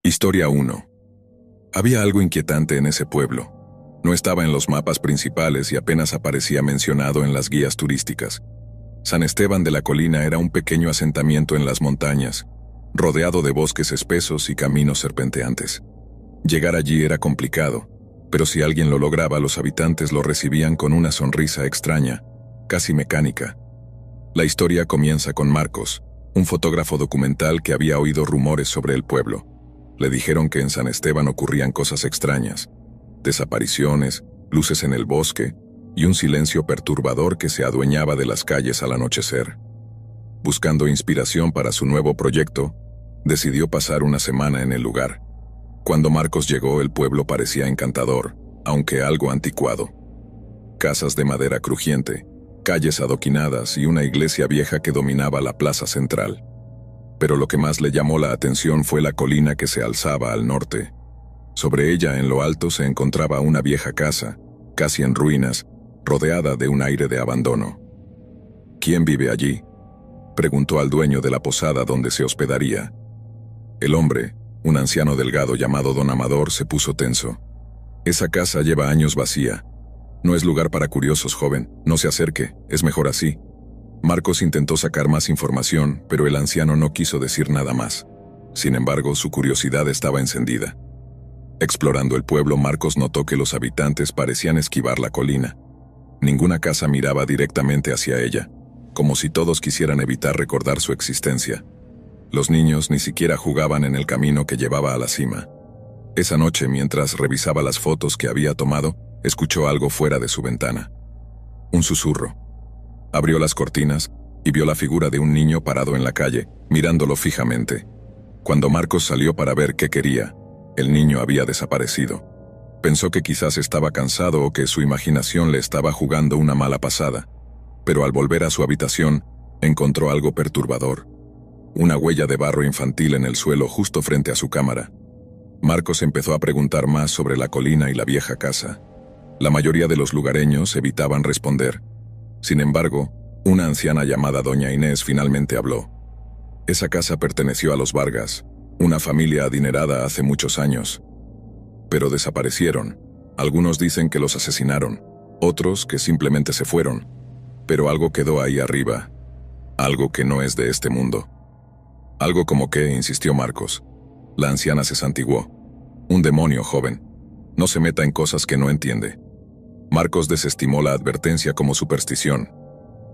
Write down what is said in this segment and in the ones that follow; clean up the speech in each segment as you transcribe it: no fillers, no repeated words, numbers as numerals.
Historia 1. Había algo inquietante en ese pueblo. No estaba en los mapas principales y apenas aparecía mencionado en las guías turísticas. San Esteban de la Colina era un pequeño asentamiento en las montañas, rodeado de bosques espesos y caminos serpenteantes. Llegar allí era complicado, pero si alguien lo lograba, los habitantes lo recibían con una sonrisa extraña, casi mecánica. La historia comienza con Marcos, un fotógrafo documental que había oído rumores sobre el pueblo. Le dijeron que en San Esteban ocurrían cosas extrañas, desapariciones, luces en el bosque y un silencio perturbador que se adueñaba de las calles al anochecer. Buscando inspiración para su nuevo proyecto, decidió pasar una semana en el lugar. Cuando Marcos llegó, el pueblo parecía encantador, aunque algo anticuado. Casas de madera crujiente, calles adoquinadas y una iglesia vieja que dominaba la plaza central. Pero lo que más le llamó la atención fue la colina que se alzaba al norte. Sobre ella, en lo alto, se encontraba una vieja casa, casi en ruinas, rodeada de un aire de abandono. ¿Quién vive allí?, preguntó al dueño de la posada donde se hospedaría. El hombre, un anciano delgado llamado Don Amador, se puso tenso. Esa casa lleva años vacía. No es lugar para curiosos, joven. No se acerque, es mejor así. Marcos intentó sacar más información, pero el anciano no quiso decir nada más. Sin embargo, su curiosidad estaba encendida. Explorando el pueblo, Marcos notó que los habitantes parecían esquivar la colina. Ninguna casa miraba directamente hacia ella, como si todos quisieran evitar recordar su existencia. Los niños ni siquiera jugaban en el camino que llevaba a la cima. Esa noche, mientras revisaba las fotos que había tomado, escuchó algo fuera de su ventana. Un susurro. Abrió las cortinas y vio la figura de un niño parado en la calle, mirándolo fijamente. Cuando Marcos salió para ver qué quería, el niño había desaparecido. Pensó que quizás estaba cansado o que su imaginación le estaba jugando una mala pasada, pero al volver a su habitación, encontró algo perturbador. Una huella de barro infantil en el suelo justo frente a su cámara. Marcos empezó a preguntar más sobre la colina y la vieja casa. La mayoría de los lugareños evitaban responder. Sin embargo, una anciana llamada Doña Inés finalmente habló. Esa casa perteneció a los Vargas, una familia adinerada hace muchos años. Pero desaparecieron. Algunos dicen que los asesinaron, otros que simplemente se fueron. Pero algo quedó ahí arriba. Algo que no es de este mundo. Algo como qué, insistió Marcos. La anciana se santiguó. Un demonio, joven. No se meta en cosas que no entiende. Marcos desestimó la advertencia como superstición.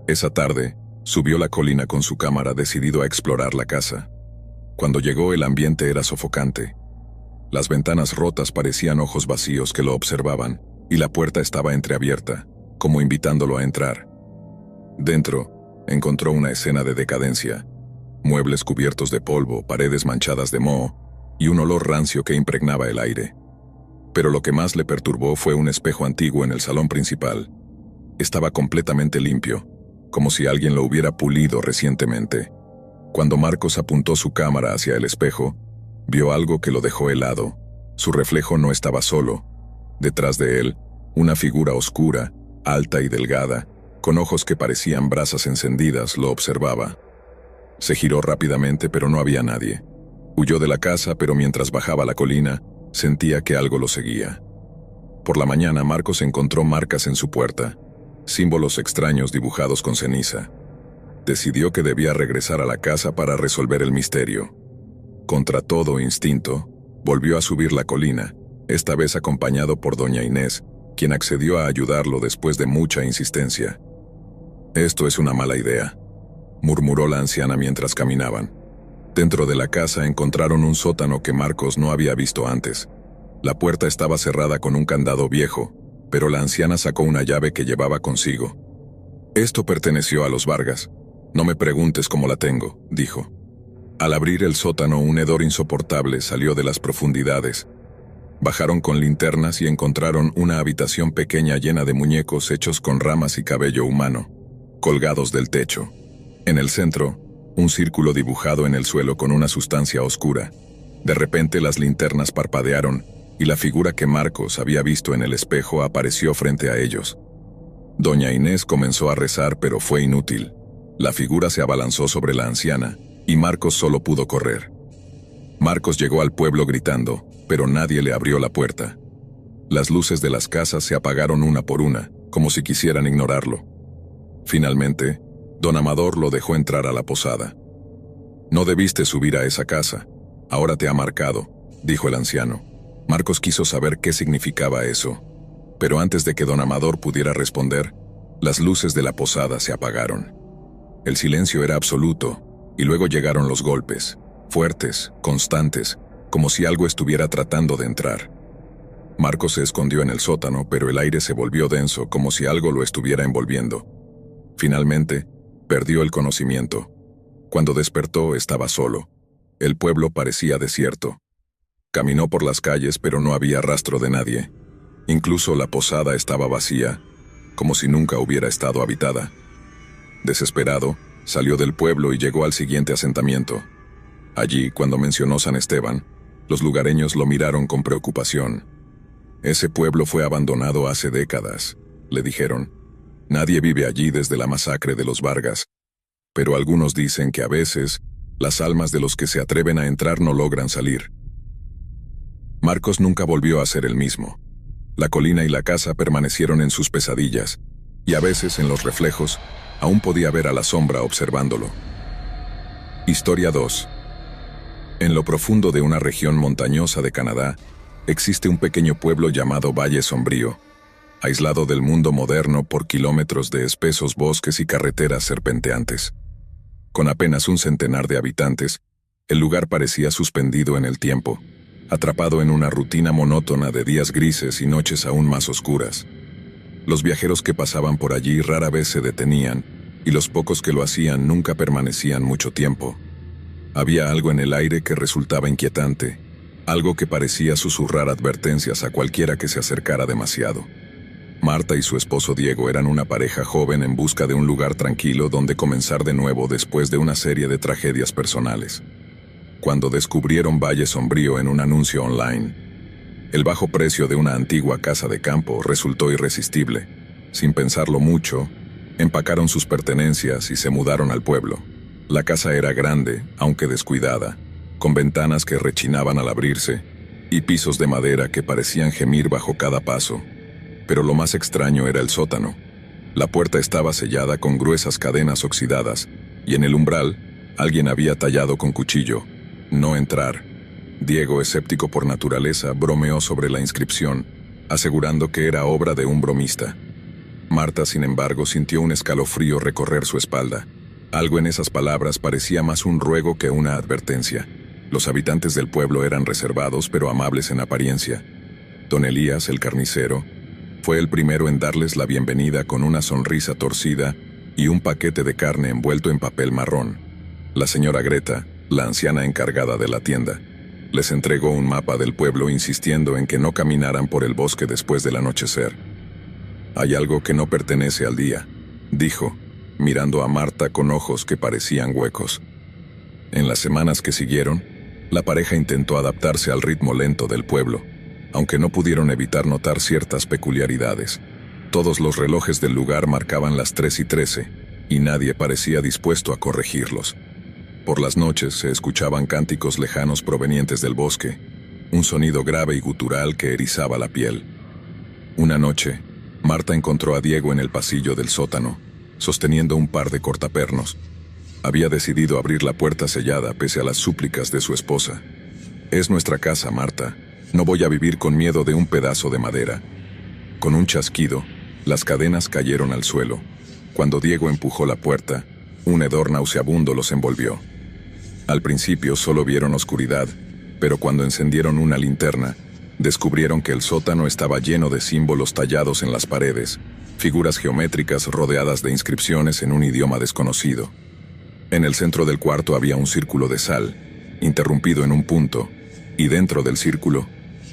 Esa tarde, subió la colina con su cámara decidido a explorar la casa. Cuando llegó, el ambiente era sofocante. Las ventanas rotas parecían ojos vacíos que lo observaban, y la puerta estaba entreabierta, como invitándolo a entrar. Dentro, encontró una escena de decadencia. Muebles cubiertos de polvo, paredes manchadas de moho, y un olor rancio que impregnaba el aire. Pero lo que más le perturbó fue un espejo antiguo en el salón principal. Estaba completamente limpio, como si alguien lo hubiera pulido recientemente. Cuando Marcos apuntó su cámara hacia el espejo, vio algo que lo dejó helado. Su reflejo no estaba solo. Detrás de él, una figura oscura, alta y delgada, con ojos que parecían brasas encendidas, lo observaba. Se giró rápidamente, pero no había nadie. Huyó de la casa, pero mientras bajaba la colina, sentía que algo lo seguía. Por la mañana, Marcos encontró marcas en su puerta, símbolos extraños dibujados con ceniza. Decidió que debía regresar a la casa para resolver el misterio. Contra todo instinto, volvió a subir la colina, esta vez acompañado por Doña Inés, quien accedió a ayudarlo después de mucha insistencia. «Esto es una mala idea», murmuró la anciana mientras caminaban. Dentro de la casa encontraron un sótano que Marcos no había visto antes. La puerta estaba cerrada con un candado viejo, pero la anciana sacó una llave que llevaba consigo. «Esto perteneció a los Vargas. No me preguntes cómo la tengo», dijo. Al abrir el sótano, un hedor insoportable salió de las profundidades. Bajaron con linternas y encontraron una habitación pequeña llena de muñecos hechos con ramas y cabello humano, colgados del techo. En el centro, un círculo dibujado en el suelo con una sustancia oscura. De repente las linternas parpadearon y la figura que Marcos había visto en el espejo apareció frente a ellos. Doña Inés comenzó a rezar, pero fue inútil. La figura se abalanzó sobre la anciana y Marcos solo pudo correr. Marcos llegó al pueblo gritando, pero nadie le abrió la puerta. Las luces de las casas se apagaron una por una, como si quisieran ignorarlo. Finalmente, don Amador lo dejó entrar a la posada. «No debiste subir a esa casa. Ahora te ha marcado», dijo el anciano. Marcos quiso saber qué significaba eso, pero antes de que don Amador pudiera responder, las luces de la posada se apagaron. El silencio era absoluto, y luego llegaron los golpes, fuertes, constantes, como si algo estuviera tratando de entrar. Marcos se escondió en el sótano, pero el aire se volvió denso, como si algo lo estuviera envolviendo. Finalmente, perdió el conocimiento. Cuando despertó, estaba solo. El pueblo parecía desierto. Caminó por las calles, pero no había rastro de nadie. Incluso la posada estaba vacía, como si nunca hubiera estado habitada. Desesperado, salió del pueblo y llegó al siguiente asentamiento. Allí, cuando mencionó San Esteban, los lugareños lo miraron con preocupación. «Ese pueblo fue abandonado hace décadas», le dijeron. «Nadie vive allí desde la masacre de los Vargas. Pero algunos dicen que a veces, las almas de los que se atreven a entrar no logran salir». Marcos nunca volvió a ser el mismo. La colina y la casa permanecieron en sus pesadillas, y a veces en los reflejos, aún podía ver a la sombra observándolo. Historia 2. En lo profundo de una región montañosa de Canadá, existe un pequeño pueblo llamado Valle Sombrío, aislado del mundo moderno por kilómetros de espesos bosques y carreteras serpenteantes. Con apenas un centenar de habitantes, el lugar parecía suspendido en el tiempo, atrapado en una rutina monótona de días grises y noches aún más oscuras. Los viajeros que pasaban por allí rara vez se detenían, y los pocos que lo hacían nunca permanecían mucho tiempo. Había algo en el aire que resultaba inquietante, algo que parecía susurrar advertencias a cualquiera que se acercara demasiado. Marta y su esposo Diego eran una pareja joven en busca de un lugar tranquilo donde comenzar de nuevo después de una serie de tragedias personales. Cuando descubrieron Valle Sombrío en un anuncio online, el bajo precio de una antigua casa de campo resultó irresistible. Sin pensarlo mucho, empacaron sus pertenencias y se mudaron al pueblo. La casa era grande, aunque descuidada, con ventanas que rechinaban al abrirse y pisos de madera que parecían gemir bajo cada paso. Pero lo más extraño era el sótano. La puerta estaba sellada con gruesas cadenas oxidadas, y en el umbral, alguien había tallado con cuchillo: «No entrar». Diego, escéptico por naturaleza, bromeó sobre la inscripción, asegurando que era obra de un bromista. Marta, sin embargo, sintió un escalofrío recorrer su espalda. Algo en esas palabras parecía más un ruego que una advertencia. Los habitantes del pueblo eran reservados pero amables en apariencia. Don Elías, el carnicero, fue el primero en darles la bienvenida con una sonrisa torcida y un paquete de carne envuelto en papel marrón. La señora Greta, la anciana encargada de la tienda, les entregó un mapa del pueblo insistiendo en que no caminaran por el bosque después del anochecer. «Hay algo que no pertenece al día», dijo, mirando a Marta con ojos que parecían huecos. En las semanas que siguieron, la pareja intentó adaptarse al ritmo lento del pueblo, aunque no pudieron evitar notar ciertas peculiaridades. Todos los relojes del lugar marcaban las 3:13, y nadie parecía dispuesto a corregirlos. Por las noches se escuchaban cánticos lejanos provenientes del bosque, un sonido grave y gutural que erizaba la piel. Una noche, Marta encontró a Diego en el pasillo del sótano, sosteniendo un par de cortapernos. Había decidido abrir la puerta sellada pese a las súplicas de su esposa. «Es nuestra casa, Marta. No voy a vivir con miedo de un pedazo de madera». Con un chasquido, las cadenas cayeron al suelo. Cuando Diego empujó la puerta, un hedor nauseabundo los envolvió. Al principio solo vieron oscuridad, pero cuando encendieron una linterna, descubrieron que el sótano estaba lleno de símbolos tallados en las paredes, figuras geométricas rodeadas de inscripciones en un idioma desconocido. En el centro del cuarto había un círculo de sal, interrumpido en un punto, y dentro del círculo,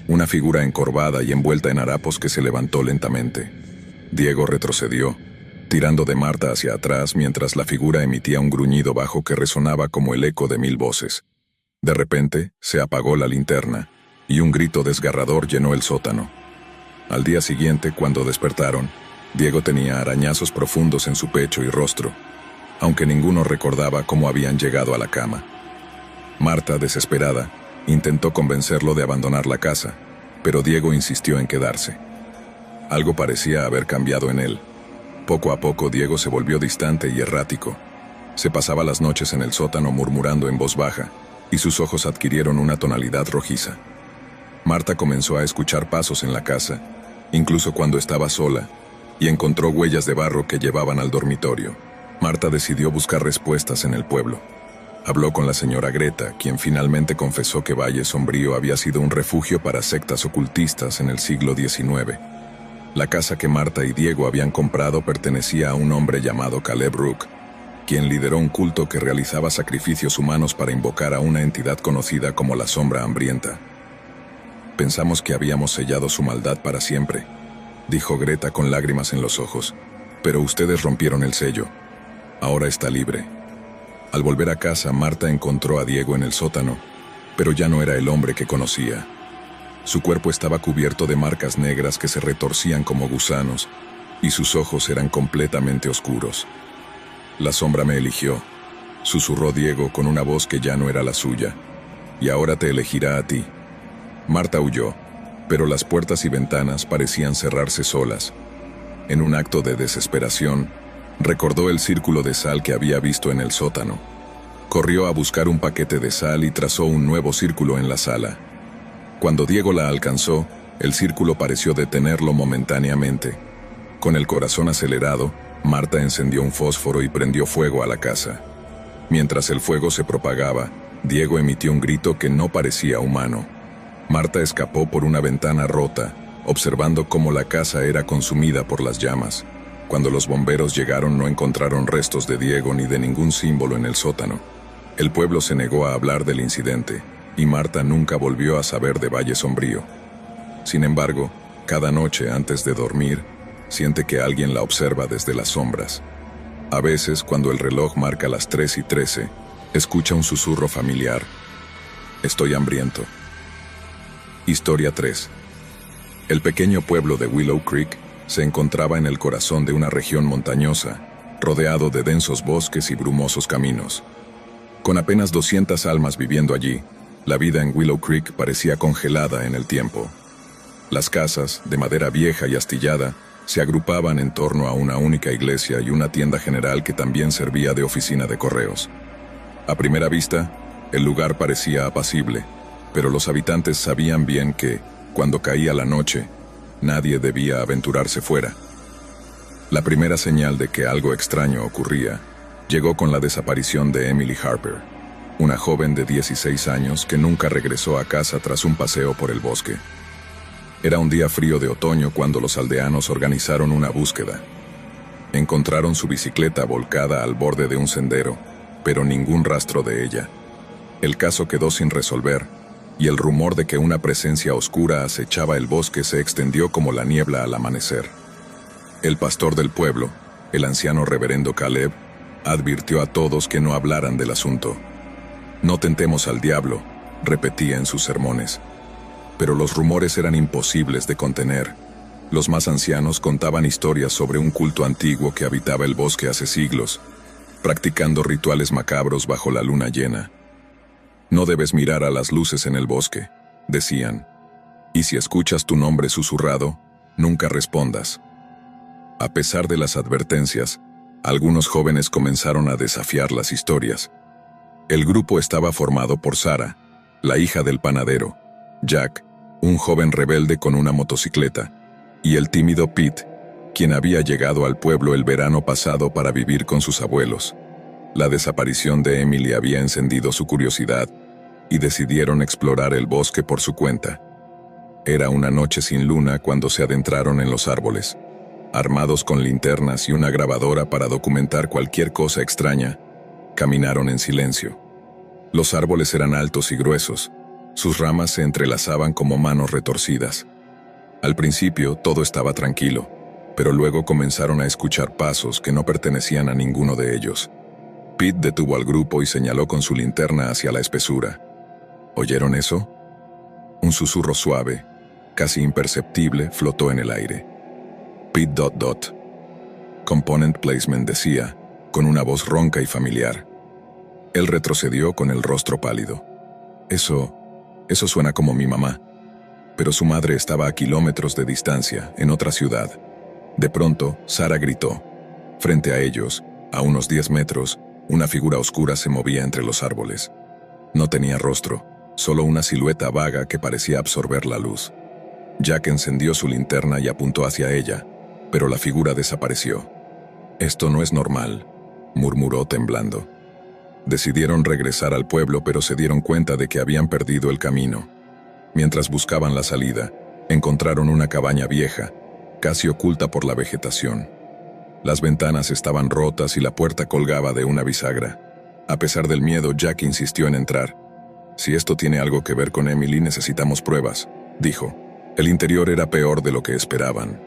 una figura encorvada y envuelta en harapos que se levantó lentamente. Diego retrocedió, tirando de Marta hacia atrás mientras la figura emitía un gruñido bajo que resonaba como el eco de 1000 voces. De repente, se apagó la linterna, y un grito desgarrador llenó el sótano. Al día siguiente, cuando despertaron, Diego tenía arañazos profundos en su pecho y rostro, aunque ninguno recordaba cómo habían llegado a la cama. Marta, desesperada, Intentó convencerlo de abandonar la casa, pero Diego insistió en quedarse. Algo parecía haber cambiado en él. Poco a poco Diego se volvió distante y errático. Se pasaba las noches en el sótano murmurando en voz baja, y sus ojos adquirieron una tonalidad rojiza. Marta comenzó a escuchar pasos en la casa, incluso cuando estaba sola, y encontró huellas de barro que llevaban al dormitorio. Marta decidió buscar respuestas en el pueblo. Habló con la señora Greta, quien finalmente confesó que Valle Sombrío había sido un refugio para sectas ocultistas en el siglo XIX. La casa que Marta y Diego habían comprado pertenecía a un hombre llamado Caleb Rook, quien lideró un culto que realizaba sacrificios humanos para invocar a una entidad conocida como la Sombra Hambrienta. Pensamos que habíamos sellado su maldad para siempre, dijo Greta con lágrimas en los ojos, pero ustedes rompieron el sello. Ahora está libre. Al volver a casa, Marta encontró a Diego en el sótano, pero ya no era el hombre que conocía. Su cuerpo estaba cubierto de marcas negras que se retorcían como gusanos, y sus ojos eran completamente oscuros. La sombra me eligió, susurró Diego con una voz que ya no era la suya, y ahora te elegirá a ti. Marta huyó, pero las puertas y ventanas parecían cerrarse solas. En un acto de desesperación, recordó el círculo de sal que había visto en el sótano. Corrió a buscar un paquete de sal y trazó un nuevo círculo en la sala. Cuando Diego la alcanzó, el círculo pareció detenerlo momentáneamente. Con el corazón acelerado, Marta encendió un fósforo y prendió fuego a la casa. Mientras el fuego se propagaba, Diego emitió un grito que no parecía humano. Marta escapó por una ventana rota, observando cómo la casa era consumida por las llamas. Cuando los bomberos llegaron no encontraron restos de Diego ni de ningún símbolo en el sótano. El pueblo se negó a hablar del incidente, y Marta nunca volvió a saber de Valle Sombrío. Sin embargo, cada noche antes de dormir, siente que alguien la observa desde las sombras. A veces, cuando el reloj marca las 3:13, escucha un susurro familiar. Estoy hambriento. Historia 3. El pequeño pueblo de Willow Creek se encontraba en el corazón de una región montañosa, rodeado de densos bosques y brumosos caminos. Con apenas 200 almas viviendo allí, la vida en Willow Creek parecía congelada en el tiempo. Las casas, de madera vieja y astillada, se agrupaban en torno a una única iglesia y una tienda general que también servía de oficina de correos. A primera vista, el lugar parecía apacible, pero los habitantes sabían bien que, cuando caía la noche, nadie debía aventurarse fuera. La primera señal de que algo extraño ocurría llegó con la desaparición de Emily Harper, una joven de 16 años que nunca regresó a casa tras un paseo por el bosque. Era un día frío de otoño cuando los aldeanos organizaron una búsqueda. Encontraron su bicicleta volcada al borde de un sendero, pero ningún rastro de ella. El caso quedó sin resolver, y el rumor de que una presencia oscura acechaba el bosque se extendió como la niebla al amanecer. El pastor del pueblo, el anciano reverendo Caleb, advirtió a todos que no hablaran del asunto. No tentemos al diablo, repetía en sus sermones. Pero los rumores eran imposibles de contener. Los más ancianos contaban historias sobre un culto antiguo que habitaba el bosque hace siglos, practicando rituales macabros bajo la luna llena. No debes mirar a las luces en el bosque, decían, y si escuchas tu nombre susurrado, nunca respondas. A pesar de las advertencias, algunos jóvenes comenzaron a desafiar las historias. El grupo estaba formado por Sara, la hija del panadero, Jack, un joven rebelde con una motocicleta, y el tímido Pete, quien había llegado al pueblo el verano pasado para vivir con sus abuelos. La desaparición de Emily había encendido su curiosidad, y decidieron explorar el bosque por su cuenta. Era una noche sin luna cuando se adentraron en los árboles. Armados con linternas y una grabadora para documentar cualquier cosa extraña, caminaron en silencio. Los árboles eran altos y gruesos, sus ramas se entrelazaban como manos retorcidas. Al principio todo estaba tranquilo, pero luego comenzaron a escuchar pasos que no pertenecían a ninguno de ellos. Pete detuvo al grupo y señaló con su linterna hacia la espesura. ¿Oyeron eso? Un susurro suave, casi imperceptible, flotó en el aire. Pete ... Component Placement decía, con una voz ronca y familiar. Él retrocedió con el rostro pálido. Eso suena como mi mamá. Pero su madre estaba a kilómetros de distancia, en otra ciudad. De pronto, Sarah gritó. Frente a ellos, a unos 10 metros, una figura oscura se movía entre los árboles. No tenía rostro, solo una silueta vaga que parecía absorber la luz. Jack encendió su linterna y apuntó hacia ella, pero la figura desapareció. «Esto no es normal», murmuró temblando. Decidieron regresar al pueblo, pero se dieron cuenta de que habían perdido el camino. Mientras buscaban la salida, encontraron una cabaña vieja, casi oculta por la vegetación. Las ventanas estaban rotas y la puerta colgaba de una bisagra. A pesar del miedo, Jack insistió en entrar. «Si esto tiene algo que ver con Emily, necesitamos pruebas», dijo. El interior era peor de lo que esperaban.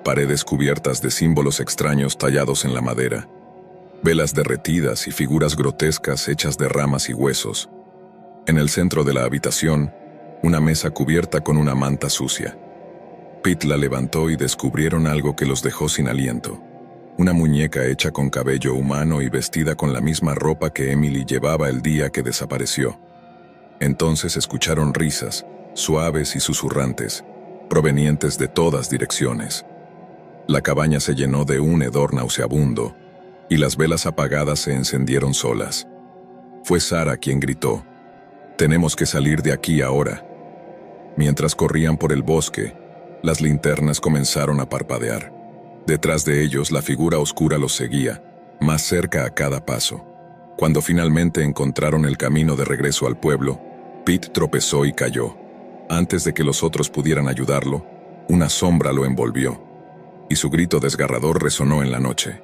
Paredes cubiertas de símbolos extraños tallados en la madera. Velas derretidas y figuras grotescas hechas de ramas y huesos. En el centro de la habitación, una mesa cubierta con una manta sucia. Pete la levantó y descubrieron algo que los dejó sin aliento. Una muñeca hecha con cabello humano y vestida con la misma ropa que Emily llevaba el día que desapareció. Entonces escucharon risas, suaves y susurrantes, provenientes de todas direcciones. La cabaña se llenó de un hedor nauseabundo, y las velas apagadas se encendieron solas. Fue Sarah quien gritó: «Tenemos que salir de aquí ahora». Mientras corrían por el bosque, las linternas comenzaron a parpadear. Detrás de ellos, la figura oscura los seguía, más cerca a cada paso. Cuando finalmente encontraron el camino de regreso al pueblo, Pete tropezó y cayó. Antes de que los otros pudieran ayudarlo, una sombra lo envolvió, y su grito desgarrador resonó en la noche.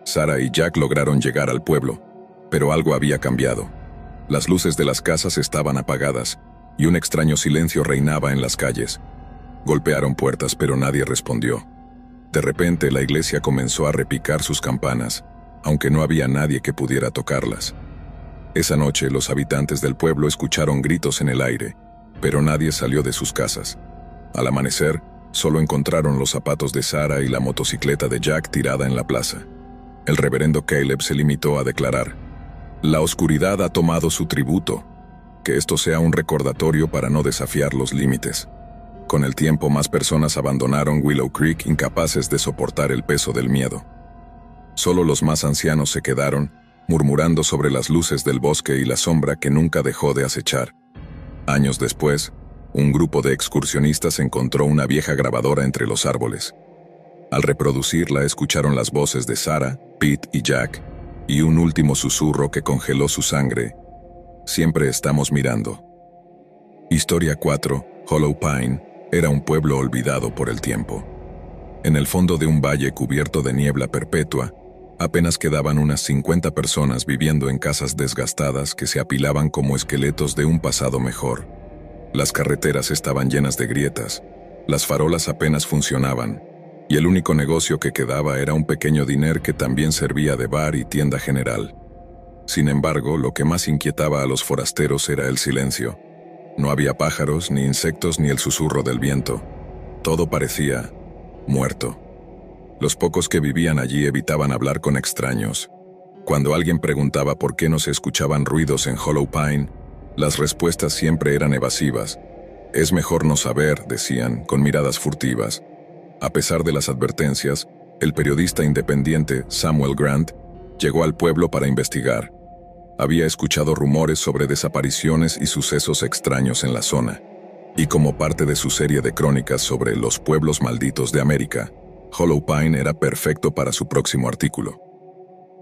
Sarah y Jack lograron llegar al pueblo, pero algo había cambiado. Las luces de las casas estaban apagadas, y un extraño silencio reinaba en las calles. Golpearon puertas, pero nadie respondió. De repente, la iglesia comenzó a repicar sus campanas, aunque no había nadie que pudiera tocarlas. Esa noche, los habitantes del pueblo escucharon gritos en el aire, pero nadie salió de sus casas. Al amanecer, solo encontraron los zapatos de Sarah y la motocicleta de Jack tirada en la plaza. El reverendo Caleb se limitó a declarar: «La oscuridad ha tomado su tributo. Que esto sea un recordatorio para no desafiar los límites». Con el tiempo, más personas abandonaron Willow Creek, incapaces de soportar el peso del miedo. Solo los más ancianos se quedaron, murmurando sobre las luces del bosque y la sombra que nunca dejó de acechar. Años después, un grupo de excursionistas encontró una vieja grabadora entre los árboles. Al reproducirla, escucharon las voces de Sarah, Pete y Jack, y un último susurro que congeló su sangre: «Siempre estamos mirando». Historia 4. Hollow Pine era un pueblo olvidado por el tiempo. En el fondo de un valle cubierto de niebla perpetua, apenas quedaban unas 50 personas viviendo en casas desgastadas que se apilaban como esqueletos de un pasado mejor. Las carreteras estaban llenas de grietas, las farolas apenas funcionaban, y el único negocio que quedaba era un pequeño diner que también servía de bar y tienda general. Sin embargo, lo que más inquietaba a los forasteros era el silencio. No había pájaros, ni insectos, ni el susurro del viento. Todo parecía muerto. Los pocos que vivían allí evitaban hablar con extraños. Cuando alguien preguntaba por qué no se escuchaban ruidos en Hollow Pine, las respuestas siempre eran evasivas. «Es mejor no saber», decían, con miradas furtivas. A pesar de las advertencias, el periodista independiente Samuel Grant llegó al pueblo para investigar. Había escuchado rumores sobre desapariciones y sucesos extraños en la zona, y como parte de su serie de crónicas sobre los pueblos malditos de América, Hollow Pine era perfecto para su próximo artículo.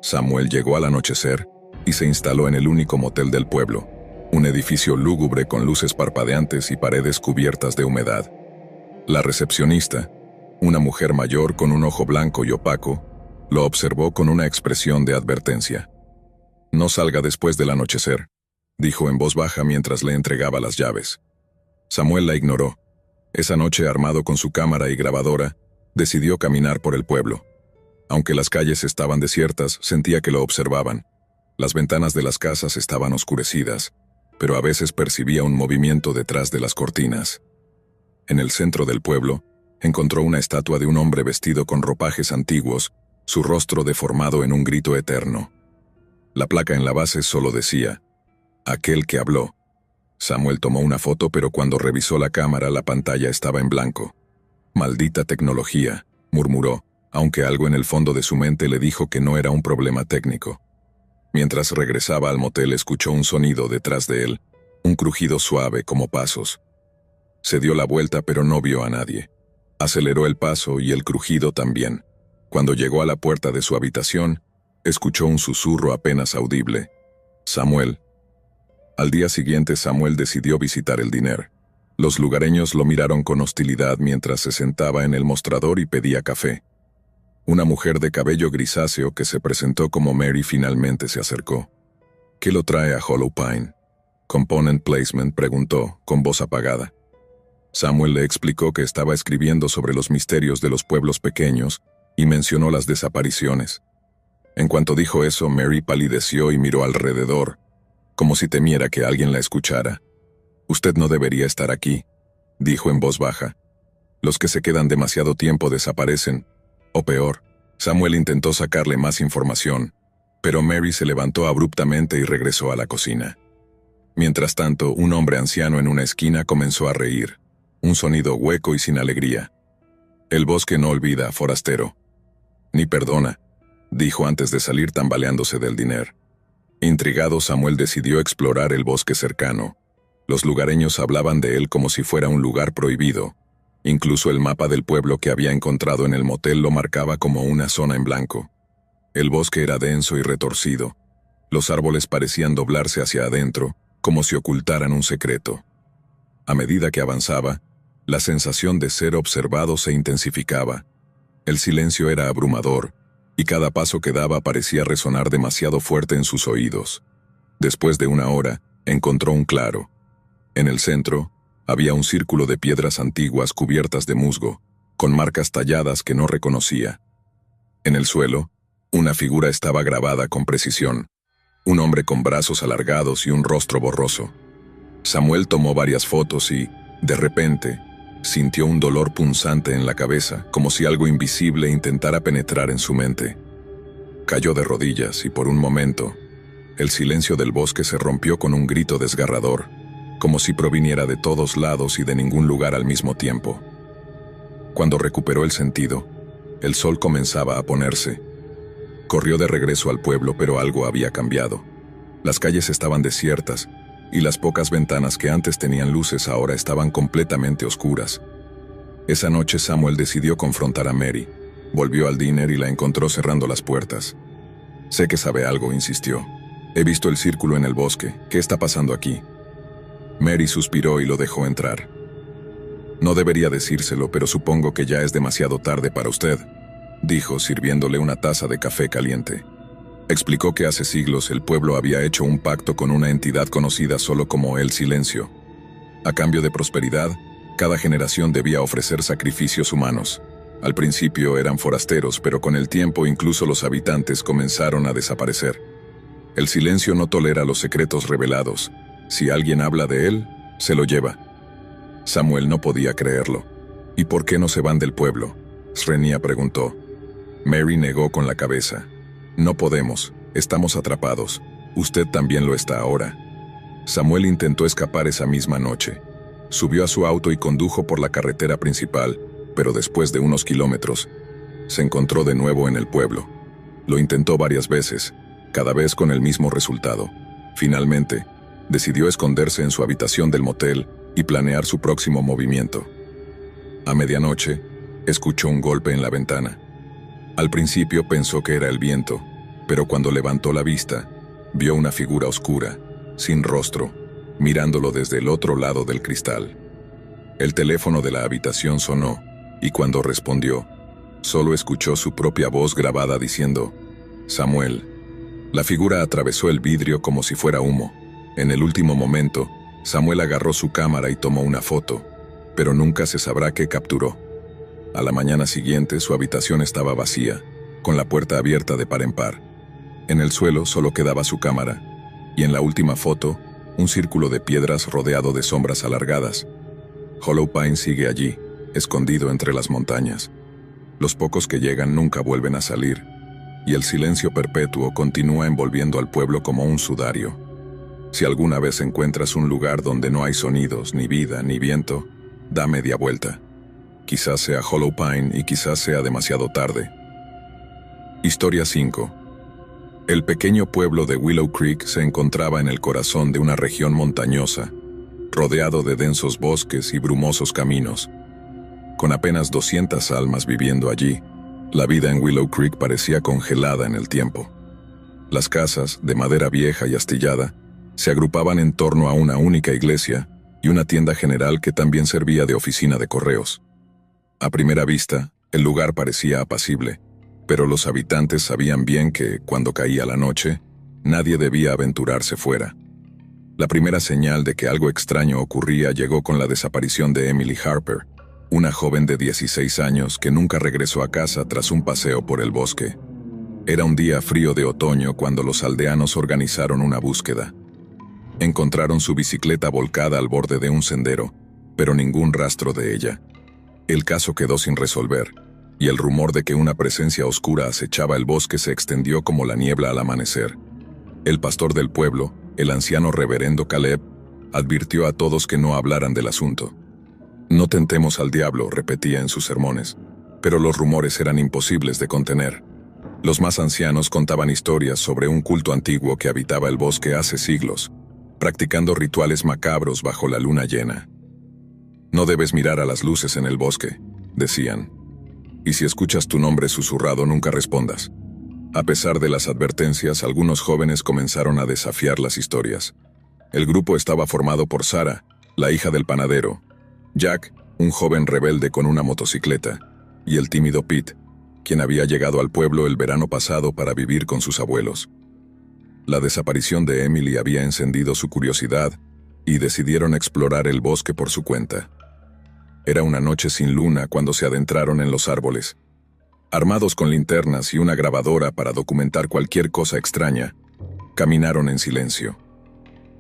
Samuel llegó al anochecer y se instaló en el único motel del pueblo, un edificio lúgubre con luces parpadeantes y paredes cubiertas de humedad. La recepcionista, una mujer mayor con un ojo blanco y opaco, lo observó con una expresión de advertencia. «No salga después del anochecer», dijo en voz baja mientras le entregaba las llaves. Samuel la ignoró. Esa noche, armado con su cámara y grabadora, decidió caminar por el pueblo. Aunque las calles estaban desiertas, sentía que lo observaban. Las ventanas de las casas estaban oscurecidas, pero a veces percibía un movimiento detrás de las cortinas. En el centro del pueblo, encontró una estatua de un hombre vestido con ropajes antiguos, su rostro deformado en un grito eterno. La placa en la base solo decía: «Aquel que habló». Samuel tomó una foto, pero cuando revisó la cámara, la pantalla estaba en blanco. «Maldita tecnología», murmuró, aunque algo en el fondo de su mente le dijo que no era un problema técnico. Mientras regresaba al motel, escuchó un sonido detrás de él, un crujido suave como pasos. Se dio la vuelta, pero no vio a nadie. Aceleró el paso y el crujido también. Cuando llegó a la puerta de su habitación, escuchó un susurro apenas audible. «Samuel». Al día siguiente, Samuel decidió visitar el diner. Los lugareños lo miraron con hostilidad mientras se sentaba en el mostrador y pedía café. Una mujer de cabello grisáceo que se presentó como Mary finalmente se acercó. «¿Qué lo trae a Hollow Pine?» «Component Placement», preguntó, con voz apagada. Samuel le explicó que estaba escribiendo sobre los misterios de los pueblos pequeños y mencionó las desapariciones. En cuanto dijo eso, Mary palideció y miró alrededor, como si temiera que alguien la escuchara. «Usted no debería estar aquí», dijo en voz baja. «Los que se quedan demasiado tiempo desaparecen. O peor». Samuel intentó sacarle más información, pero Mary se levantó abruptamente y regresó a la cocina. Mientras tanto, un hombre anciano en una esquina comenzó a reír, un sonido hueco y sin alegría. «El bosque no olvida, forastero». «Ni perdona», dijo antes de salir tambaleándose del diner. Intrigado, Samuel decidió explorar el bosque cercano. Los lugareños hablaban de él como si fuera un lugar prohibido. Incluso el mapa del pueblo que había encontrado en el motel lo marcaba como una zona en blanco. El bosque era denso y retorcido. Los árboles parecían doblarse hacia adentro, como si ocultaran un secreto. A medida que avanzaba, la sensación de ser observado se intensificaba. El silencio era abrumador, y cada paso que daba parecía resonar demasiado fuerte en sus oídos. Después de una hora, encontró un claro. En el centro, había un círculo de piedras antiguas cubiertas de musgo, con marcas talladas que no reconocía. En el suelo, una figura estaba grabada con precisión, un hombre con brazos alargados y un rostro borroso. Samuel tomó varias fotos y, de repente, sintió un dolor punzante en la cabeza, como si algo invisible intentara penetrar en su mente. Cayó de rodillas y por un momento, el silencio del bosque se rompió con un grito desgarrador, como si proviniera de todos lados y de ningún lugar al mismo tiempo. Cuando recuperó el sentido, el sol comenzaba a ponerse. Corrió de regreso al pueblo, pero algo había cambiado. Las calles estaban desiertas, y las pocas ventanas que antes tenían luces ahora estaban completamente oscuras. Esa noche Samuel decidió confrontar a Mary. Volvió al diner y la encontró cerrando las puertas. «Sé que sabe algo», insistió. «He visto el círculo en el bosque. ¿Qué está pasando aquí?» Mary suspiró y lo dejó entrar. «No debería decírselo, pero supongo que ya es demasiado tarde para usted», dijo, sirviéndole una taza de café caliente. Explicó que hace siglos el pueblo había hecho un pacto con una entidad conocida solo como el Silencio. A cambio de prosperidad, cada generación debía ofrecer sacrificios humanos. Al principio eran forasteros, pero con el tiempo incluso los habitantes comenzaron a desaparecer. El Silencio no tolera los secretos revelados. Si alguien habla de él, se lo lleva. Samuel no podía creerlo. «¿Y por qué no se van del pueblo?», Srenia preguntó. Mary negó con la cabeza. «No podemos, estamos atrapados. Usted también lo está ahora». Samuel intentó escapar esa misma noche. Subió a su auto y condujo por la carretera principal, pero después de unos kilómetros, se encontró de nuevo en el pueblo. Lo intentó varias veces, cada vez con el mismo resultado. Finalmente, decidió esconderse en su habitación del motel y planear su próximo movimiento. A medianoche, escuchó un golpe en la ventana. Al principio pensó que era el viento, pero cuando levantó la vista, vio una figura oscura, sin rostro, mirándolo desde el otro lado del cristal. El teléfono de la habitación sonó, y cuando respondió, solo escuchó su propia voz grabada diciendo, «Samuel». La figura atravesó el vidrio como si fuera humo. En el último momento, Samuel agarró su cámara y tomó una foto, pero nunca se sabrá qué capturó. A la mañana siguiente, su habitación estaba vacía, con la puerta abierta de par en par. En el suelo solo quedaba su cámara, y en la última foto, un círculo de piedras rodeado de sombras alargadas. Hollow Pine sigue allí, escondido entre las montañas. Los pocos que llegan nunca vuelven a salir, y el silencio perpetuo continúa envolviendo al pueblo como un sudario. Si alguna vez encuentras un lugar donde no hay sonidos, ni vida, ni viento, da media vuelta. Quizás sea Hollow Pine y quizás sea demasiado tarde. Historia 5. El pequeño pueblo de Willow Creek se encontraba en el corazón de una región montañosa, rodeado de densos bosques y brumosos caminos. Con apenas 200 almas viviendo allí, la vida en Willow Creek parecía congelada en el tiempo. Las casas, de madera vieja y astillada, se agrupaban en torno a una única iglesia y una tienda general que también servía de oficina de correos. A primera vista, el lugar parecía apacible, pero los habitantes sabían bien que, cuando caía la noche, nadie debía aventurarse fuera. La primera señal de que algo extraño ocurría llegó con la desaparición de Emily Harper, una joven de 16 años que nunca regresó a casa tras un paseo por el bosque. Era un día frío de otoño cuando los aldeanos organizaron una búsqueda. Encontraron su bicicleta volcada al borde de un sendero, pero ningún rastro de ella. El caso quedó sin resolver, y el rumor de que una presencia oscura acechaba el bosque se extendió como la niebla al amanecer. El pastor del pueblo, el anciano reverendo Caleb, advirtió a todos que no hablaran del asunto. «No tentemos al diablo», repetía en sus sermones, pero los rumores eran imposibles de contener. Los más ancianos contaban historias sobre un culto antiguo que habitaba el bosque hace siglos, practicando rituales macabros bajo la luna llena. «No debes mirar a las luces en el bosque», decían. «Y si escuchas tu nombre susurrado, nunca respondas». A pesar de las advertencias, algunos jóvenes comenzaron a desafiar las historias. El grupo estaba formado por Sarah, la hija del panadero, Jack, un joven rebelde con una motocicleta, y el tímido Pete, quien había llegado al pueblo el verano pasado para vivir con sus abuelos. La desaparición de Emily había encendido su curiosidad, y decidieron explorar el bosque por su cuenta. Era una noche sin luna cuando se adentraron en los árboles. Armados con linternas y una grabadora para documentar cualquier cosa extraña, caminaron en silencio.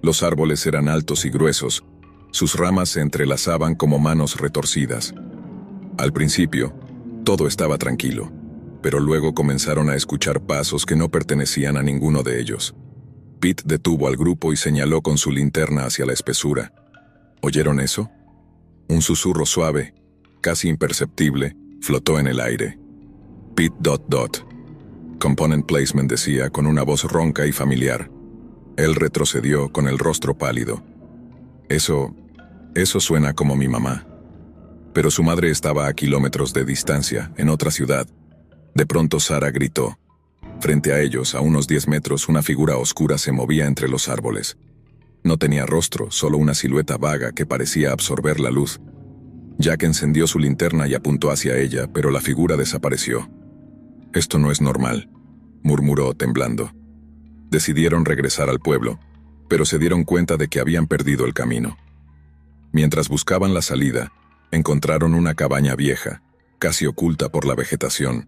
Los árboles eran altos y gruesos, sus ramas se entrelazaban como manos retorcidas. Al principio, todo estaba tranquilo, pero luego comenzaron a escuchar pasos que no pertenecían a ninguno de ellos. Pete detuvo al grupo y señaló con su linterna hacia la espesura. ¿Oyeron eso? Un susurro suave, casi imperceptible, flotó en el aire. Pete ... Component Placement decía con una voz ronca y familiar. Él retrocedió con el rostro pálido. Eso suena como mi mamá. Pero su madre estaba a kilómetros de distancia, en otra ciudad. De pronto Sarah gritó. Frente a ellos, a unos 10 metros, una figura oscura se movía entre los árboles. No tenía rostro, solo una silueta vaga que parecía absorber la luz. Jack encendió su linterna y apuntó hacia ella, pero la figura desapareció. «Esto no es normal», murmuró temblando. Decidieron regresar al pueblo, pero se dieron cuenta de que habían perdido el camino. Mientras buscaban la salida, encontraron una cabaña vieja, casi oculta por la vegetación.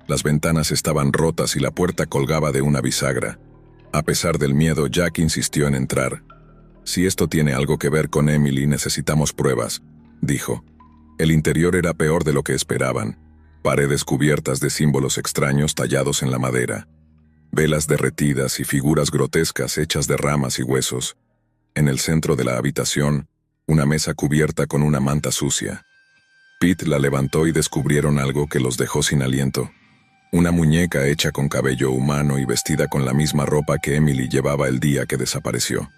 Las ventanas estaban rotas y la puerta colgaba de una bisagra. A pesar del miedo, Jack insistió en entrar. «Si esto tiene algo que ver con Emily, necesitamos pruebas», dijo. El interior era peor de lo que esperaban. Paredes cubiertas de símbolos extraños tallados en la madera. Velas derretidas y figuras grotescas hechas de ramas y huesos. En el centro de la habitación, una mesa cubierta con una manta sucia. Pete la levantó y descubrieron algo que los dejó sin aliento. Una muñeca hecha con cabello humano y vestida con la misma ropa que Emily llevaba el día que desapareció.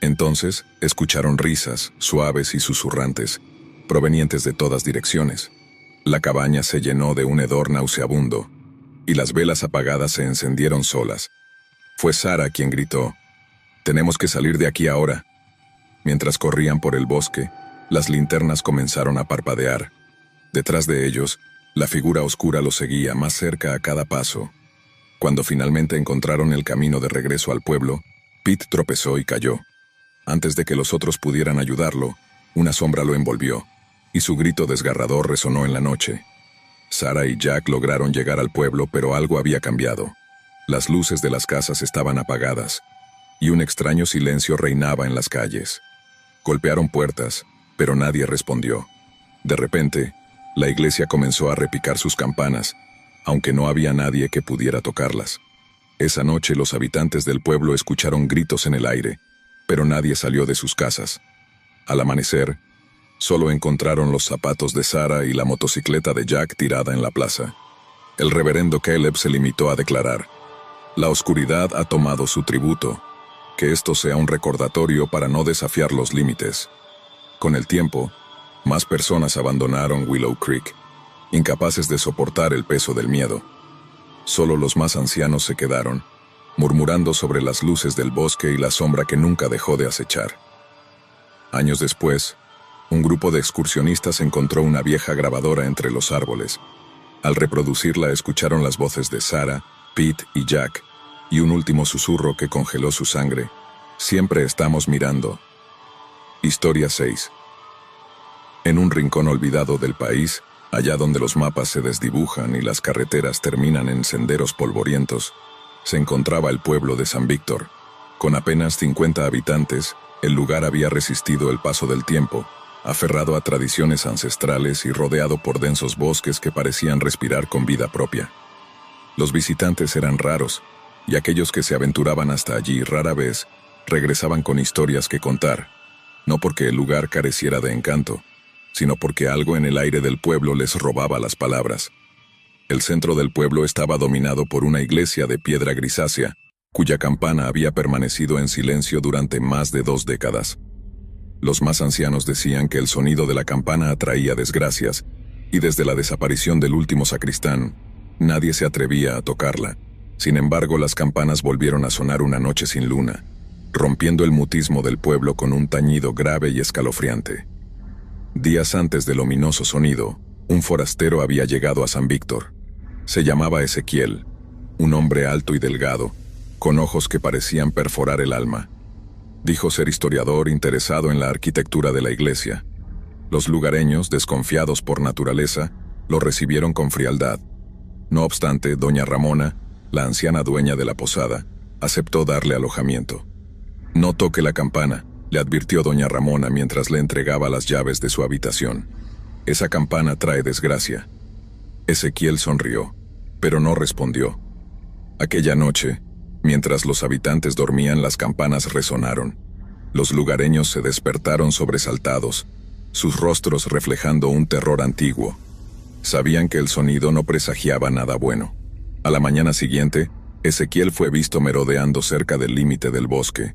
Entonces, escucharon risas, suaves y susurrantes, provenientes de todas direcciones. La cabaña se llenó de un hedor nauseabundo, y las velas apagadas se encendieron solas. Fue Sarah quien gritó, «Tenemos que salir de aquí ahora». Mientras corrían por el bosque, las linternas comenzaron a parpadear. Detrás de ellos, la figura oscura los seguía más cerca a cada paso. Cuando finalmente encontraron el camino de regreso al pueblo, Pete tropezó y cayó. Antes de que los otros pudieran ayudarlo, una sombra lo envolvió, y su grito desgarrador resonó en la noche. Sarah y Jack lograron llegar al pueblo, pero algo había cambiado. Las luces de las casas estaban apagadas, y un extraño silencio reinaba en las calles. Golpearon puertas, pero nadie respondió. De repente, la iglesia comenzó a repicar sus campanas, aunque no había nadie que pudiera tocarlas. Esa noche los habitantes del pueblo escucharon gritos en el aire, pero nadie salió de sus casas. Al amanecer, solo encontraron los zapatos de Sarah y la motocicleta de Jack tirada en la plaza. El reverendo Caleb se limitó a declarar: «La oscuridad ha tomado su tributo. Que esto sea un recordatorio para no desafiar los límites». Con el tiempo, más personas abandonaron Willow Creek, incapaces de soportar el peso del miedo. Solo los más ancianos se quedaron, murmurando sobre las luces del bosque y la sombra que nunca dejó de acechar. Años después, un grupo de excursionistas encontró una vieja grabadora entre los árboles. Al reproducirla escucharon las voces de Sarah, Pete y Jack, y un último susurro que congeló su sangre: «Siempre estamos mirando». Historia 6. En un rincón olvidado del país, allá donde los mapas se desdibujan y las carreteras terminan en senderos polvorientos, se encontraba el pueblo de San Víctor. Con apenas 50 habitantes, el lugar había resistido el paso del tiempo, aferrado a tradiciones ancestrales y rodeado por densos bosques que parecían respirar con vida propia. Los visitantes eran raros, y aquellos que se aventuraban hasta allí rara vez regresaban con historias que contar, no porque el lugar careciera de encanto, sino porque algo en el aire del pueblo les robaba las palabras. El centro del pueblo estaba dominado por una iglesia de piedra grisácea, cuya campana había permanecido en silencio durante más de 2 décadas. Los más ancianos decían que el sonido de la campana atraía desgracias, y desde la desaparición del último sacristán, nadie se atrevía a tocarla. Sin embargo, las campanas volvieron a sonar una noche sin luna, rompiendo el mutismo del pueblo con un tañido grave y escalofriante. Días antes del ominoso sonido, un forastero había llegado a San Víctor. Se llamaba Ezequiel, un hombre alto y delgado, con ojos que parecían perforar el alma. Dijo ser historiador interesado en la arquitectura de la iglesia. Los lugareños, desconfiados por naturaleza, lo recibieron con frialdad. No obstante, doña Ramona, la anciana dueña de la posada, aceptó darle alojamiento. «No toque la campana», le advirtió doña Ramona mientras le entregaba las llaves de su habitación. «Esa campana trae desgracia». Ezequiel sonrió, pero no respondió. Aquella noche, mientras los habitantes dormían, las campanas resonaron. Los lugareños se despertaron sobresaltados, sus rostros reflejando un terror antiguo. Sabían que el sonido no presagiaba nada bueno. A la mañana siguiente, Ezequiel fue visto merodeando cerca del límite del bosque.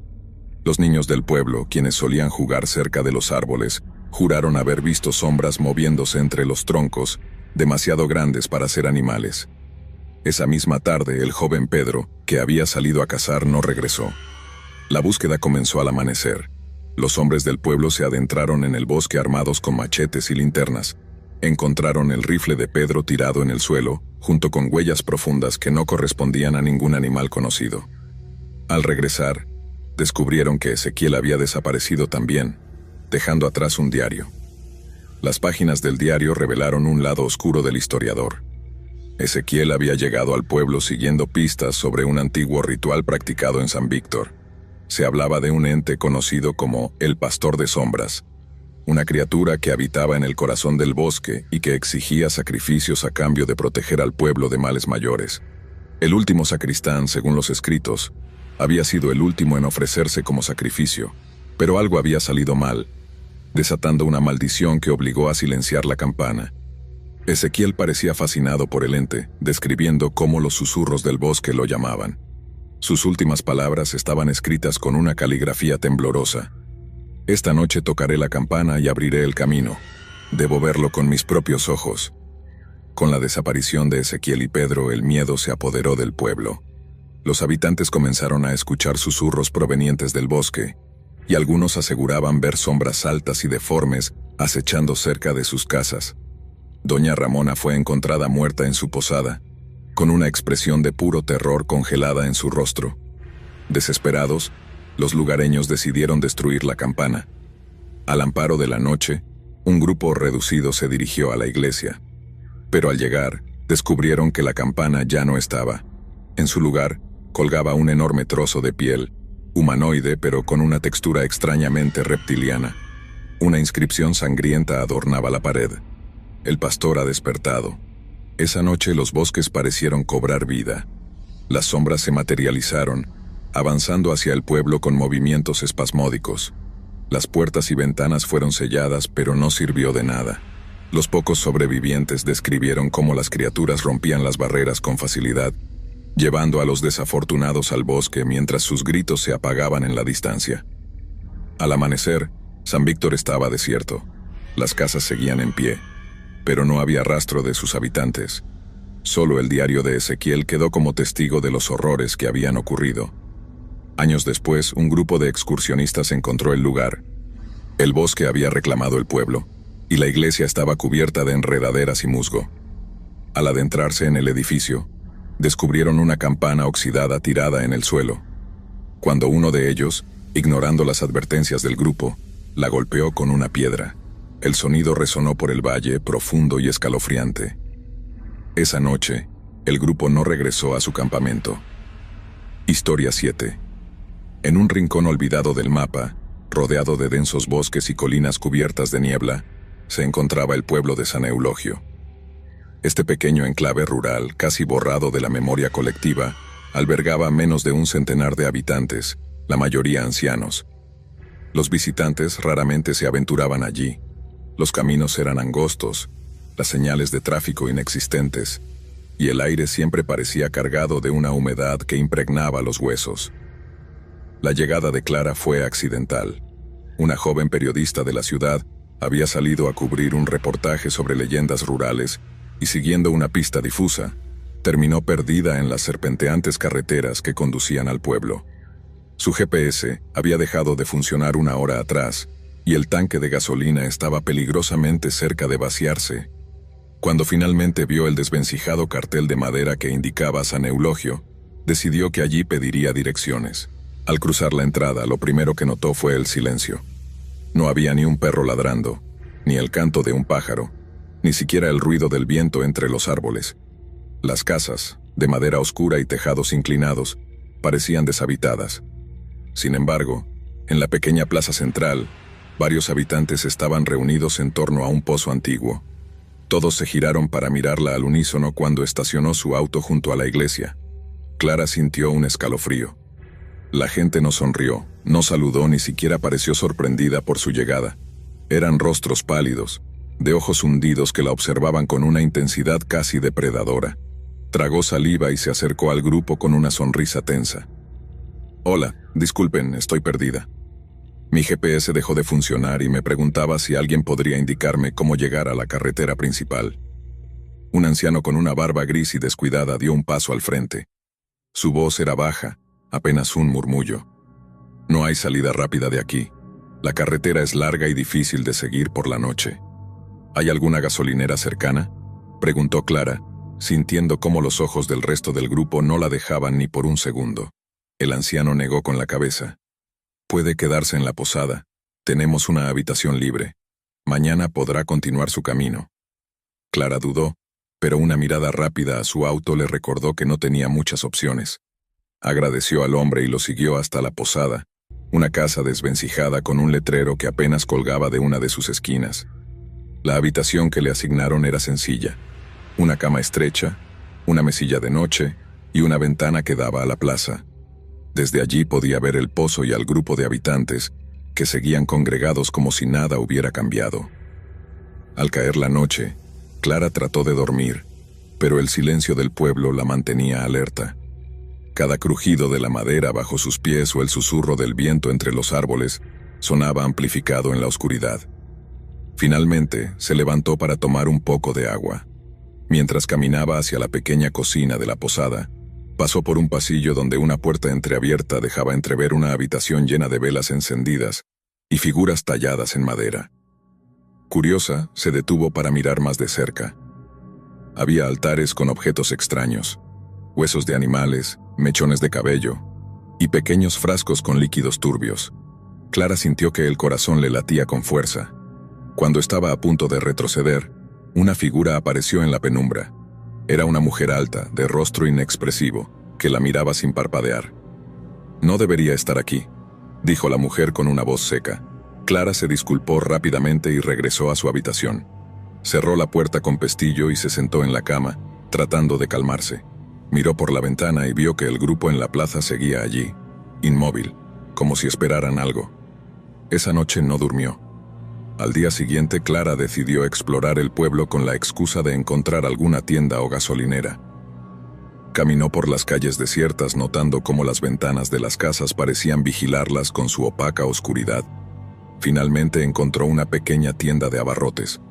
Los niños del pueblo, quienes solían jugar cerca de los árboles, juraron haber visto sombras moviéndose entre los troncos, demasiado grandes para ser animales. Esa misma tarde, el joven Pedro, que había salido a cazar, no regresó. La búsqueda comenzó al amanecer. Los hombres del pueblo se adentraron en el bosque armados con machetes y linternas. Encontraron el rifle de Pedro tirado en el suelo, junto con huellas profundas que no correspondían a ningún animal conocido. Al regresar, descubrieron que Ezequiel había desaparecido también, dejando atrás un diario. Las páginas del diario revelaron un lado oscuro del historiador. Ezequiel había llegado al pueblo siguiendo pistas sobre un antiguo ritual practicado en San Víctor. Se hablaba de un ente conocido como el Pastor de Sombras, una criatura que habitaba en el corazón del bosque y que exigía sacrificios a cambio de proteger al pueblo de males mayores. El último sacristán, según los escritos, había sido el último en ofrecerse como sacrificio, pero algo había salido mal, desatando una maldición que obligó a silenciar la campana. Ezequiel parecía fascinado por el ente, describiendo cómo los susurros del bosque lo llamaban. Sus últimas palabras estaban escritas con una caligrafía temblorosa. «Esta noche tocaré la campana y abriré el camino. Debo verlo con mis propios ojos». Con la desaparición de Ezequiel y Pedro, el miedo se apoderó del pueblo. Los habitantes comenzaron a escuchar susurros provenientes del bosque, y algunos aseguraban ver sombras altas y deformes acechando cerca de sus casas. Doña Ramona fue encontrada muerta en su posada, con una expresión de puro terror congelada en su rostro. Desesperados, los lugareños decidieron destruir la campana. Al amparo de la noche, un grupo reducido se dirigió a la iglesia. Pero al llegar, descubrieron que la campana ya no estaba. En su lugar, colgaba un enorme trozo de piel, humanoide pero con una textura extrañamente reptiliana. Una inscripción sangrienta adornaba la pared. «El pastor ha despertado». Esa noche los bosques parecieron cobrar vida. Las sombras se materializaron, avanzando hacia el pueblo con movimientos espasmódicos. Las puertas y ventanas fueron selladas, pero no sirvió de nada. Los pocos sobrevivientes describieron cómo las criaturas rompían las barreras con facilidad, llevando a los desafortunados al bosque mientras sus gritos se apagaban en la distancia. Al amanecer, San Víctor estaba desierto. Las casas seguían en pie, pero no había rastro de sus habitantes. Solo el diario de Ezequiel quedó como testigo de los horrores que habían ocurrido. Años después, un grupo de excursionistas encontró el lugar. El bosque había reclamado el pueblo, y la iglesia estaba cubierta de enredaderas y musgo. Al adentrarse en el edificio, descubrieron una campana oxidada tirada en el suelo. Cuando uno de ellos, ignorando las advertencias del grupo, la golpeó con una piedra, el sonido resonó por el valle, profundo y escalofriante. Esa noche, el grupo no regresó a su campamento. Historia 7. En un rincón olvidado del mapa, rodeado de densos bosques y colinas cubiertas de niebla, se encontraba el pueblo de San Eulogio. Este pequeño enclave rural, casi borrado de la memoria colectiva, albergaba menos de un centenar de habitantes, la mayoría ancianos. Los visitantes raramente se aventuraban allí. Los caminos eran angostos, las señales de tráfico inexistentes, y el aire siempre parecía cargado de una humedad que impregnaba los huesos. La llegada de Clara fue accidental. Una joven periodista de la ciudad había salido a cubrir un reportaje sobre leyendas rurales y, siguiendo una pista difusa, terminó perdida en las serpenteantes carreteras que conducían al pueblo. Su GPS había dejado de funcionar una hora atrás y el tanque de gasolina estaba peligrosamente cerca de vaciarse. Cuando finalmente vio el desvencijado cartel de madera que indicaba San Eulogio, decidió que allí pediría direcciones. Al cruzar la entrada, lo primero que notó fue el silencio. No había ni un perro ladrando, ni el canto de un pájaro, ni siquiera el ruido del viento entre los árboles. Las casas, de madera oscura y tejados inclinados, parecían deshabitadas. Sin embargo, en la pequeña plaza central, varios habitantes estaban reunidos en torno a un pozo antiguo. Todos se giraron para mirarla al unísono cuando estacionó su auto junto a la iglesia. Clara sintió un escalofrío. La gente no sonrió, no saludó, ni siquiera pareció sorprendida por su llegada. Eran rostros pálidos, de ojos hundidos que la observaban con una intensidad casi depredadora. Tragó saliva y se acercó al grupo con una sonrisa tensa. «Hola, disculpen, estoy perdida. Mi GPS dejó de funcionar y me preguntaba si alguien podría indicarme cómo llegar a la carretera principal». Un anciano con una barba gris y descuidada dio un paso al frente. Su voz era baja, apenas un murmullo. «No hay salida rápida de aquí. La carretera es larga y difícil de seguir por la noche». «¿Hay alguna gasolinera cercana?», preguntó Clara, sintiendo cómo los ojos del resto del grupo no la dejaban ni por un segundo. El anciano negó con la cabeza. «Puede quedarse en la posada. Tenemos una habitación libre. Mañana podrá continuar su camino». Clara dudó, pero una mirada rápida a su auto le recordó que no tenía muchas opciones. Agradeció al hombre y lo siguió hasta la posada, una casa desvencijada con un letrero que apenas colgaba de una de sus esquinas. La habitación que le asignaron era sencilla: una cama estrecha, una mesilla de noche y una ventana que daba a la plaza. Desde allí podía ver el pozo y al grupo de habitantes, que seguían congregados como si nada hubiera cambiado. Al caer la noche, Clara trató de dormir, pero el silencio del pueblo la mantenía alerta. Cada crujido de la madera bajo sus pies o el susurro del viento entre los árboles sonaba amplificado en la oscuridad. Finalmente, se levantó para tomar un poco de agua. Mientras caminaba hacia la pequeña cocina de la posada, pasó por un pasillo donde una puerta entreabierta dejaba entrever una habitación llena de velas encendidas y figuras talladas en madera. Curiosa, se detuvo para mirar más de cerca. Había altares con objetos extraños, huesos de animales, mechones de cabello y pequeños frascos con líquidos turbios. Clara sintió que el corazón le latía con fuerza. Cuando estaba a punto de retroceder, una figura apareció en la penumbra. Era una mujer alta, de rostro inexpresivo, que la miraba sin parpadear. «No debería estar aquí», dijo la mujer con una voz seca. Clara se disculpó rápidamente y regresó a su habitación. Cerró la puerta con pestillo y se sentó en la cama, tratando de calmarse. Miró por la ventana y vio que el grupo en la plaza seguía allí, inmóvil, como si esperaran algo. Esa noche no durmió. Al día siguiente, Clara decidió explorar el pueblo con la excusa de encontrar alguna tienda o gasolinera. Caminó por las calles desiertas notando cómo las ventanas de las casas parecían vigilarlas con su opaca oscuridad. Finalmente encontró una pequeña tienda de abarrotes.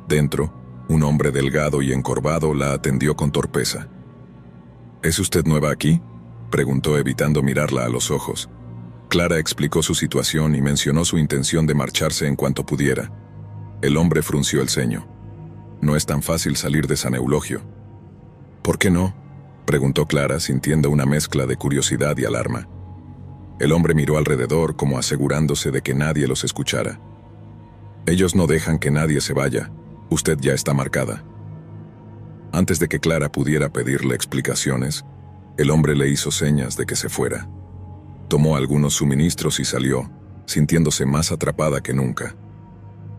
Dentro, un hombre delgado y encorvado la atendió con torpeza. ¿Es usted nueva aquí?, preguntó evitando mirarla a los ojos. Clara explicó su situación y mencionó su intención de marcharse en cuanto pudiera. El hombre frunció el ceño. No es tan fácil salir de San Eulogio. ¿Por qué no?, preguntó Clara, sintiendo una mezcla de curiosidad y alarma. El hombre miró alrededor como asegurándose de que nadie los escuchara. Ellos no dejan que nadie se vaya. Usted ya está marcada. Antes de que Clara pudiera pedirle explicaciones, el hombre le hizo señas de que se fuera. Tomó algunos suministros y salió, sintiéndose más atrapada que nunca.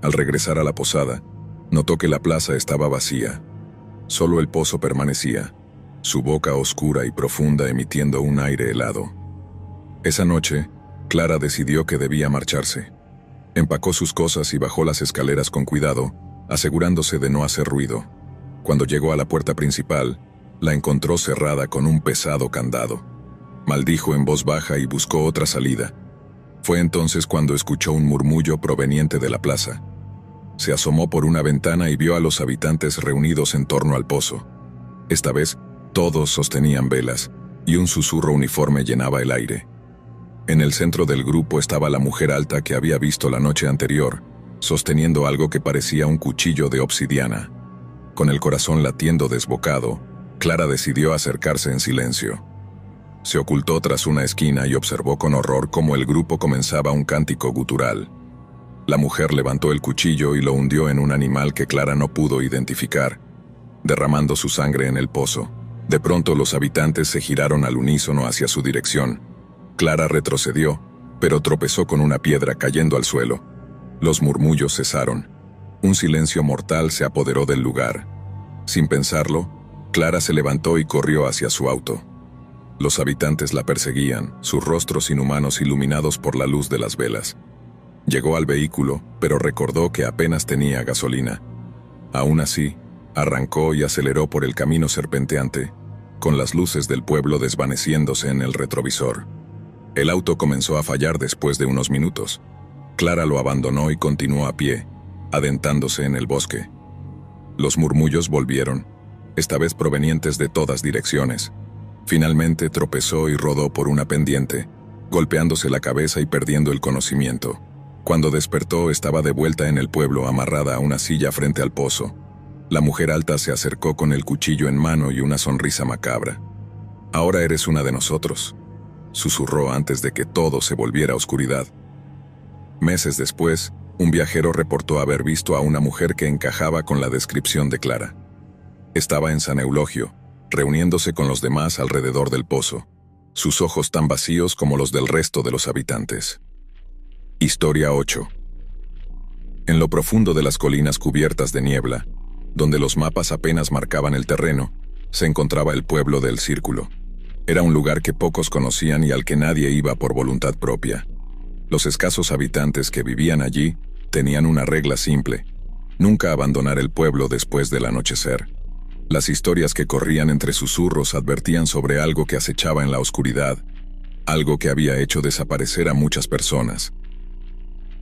Al regresar a la posada, notó que la plaza estaba vacía. Solo el pozo permanecía, su boca oscura y profunda emitiendo un aire helado. Esa noche, Clara decidió que debía marcharse. Empacó sus cosas y bajó las escaleras con cuidado, asegurándose de no hacer ruido. Cuando llegó a la puerta principal, la encontró cerrada con un pesado candado. Maldijo en voz baja y buscó otra salida. Fue entonces cuando escuchó un murmullo proveniente de la plaza. Se asomó por una ventana y vio a los habitantes reunidos en torno al pozo. Esta vez, todos sostenían velas, y un susurro uniforme llenaba el aire. En el centro del grupo estaba la mujer alta que había visto la noche anterior, sosteniendo algo que parecía un cuchillo de obsidiana. Con el corazón latiendo desbocado, Clara decidió acercarse en silencio. Se ocultó tras una esquina y observó con horror cómo el grupo comenzaba un cántico gutural. La mujer levantó el cuchillo y lo hundió en un animal que Clara no pudo identificar, derramando su sangre en el pozo. De pronto los habitantes se giraron al unísono hacia su dirección. Clara retrocedió, pero tropezó con una piedra cayendo al suelo. Los murmullos cesaron. Un silencio mortal se apoderó del lugar. Sin pensarlo, Clara se levantó y corrió hacia su auto. Los habitantes la perseguían, sus rostros inhumanos iluminados por la luz de las velas. Llegó al vehículo, pero recordó que apenas tenía gasolina. Aún así, arrancó y aceleró por el camino serpenteante, con las luces del pueblo desvaneciéndose en el retrovisor. El auto comenzó a fallar después de unos minutos. Clara lo abandonó y continuó a pie, adentrándose en el bosque. Los murmullos volvieron, esta vez provenientes de todas direcciones. Finalmente tropezó y rodó por una pendiente, golpeándose la cabeza y perdiendo el conocimiento. Cuando despertó estaba de vuelta en el pueblo amarrada a una silla frente al pozo. La mujer alta se acercó con el cuchillo en mano y una sonrisa macabra. «Ahora eres una de nosotros», susurró antes de que todo se volviera oscuridad. Meses después, un viajero reportó haber visto a una mujer que encajaba con la descripción de Clara. Estaba en San Eulogio, reuniéndose con los demás alrededor del pozo, sus ojos tan vacíos como los del resto de los habitantes. Historia 8. En lo profundo de las colinas cubiertas de niebla, donde los mapas apenas marcaban el terreno, se encontraba el pueblo del Círculo. Era un lugar que pocos conocían y al que nadie iba por voluntad propia. Los escasos habitantes que vivían allí tenían una regla simple: nunca abandonar el pueblo después del anochecer. Las historias que corrían entre susurros advertían sobre algo que acechaba en la oscuridad, algo que había hecho desaparecer a muchas personas.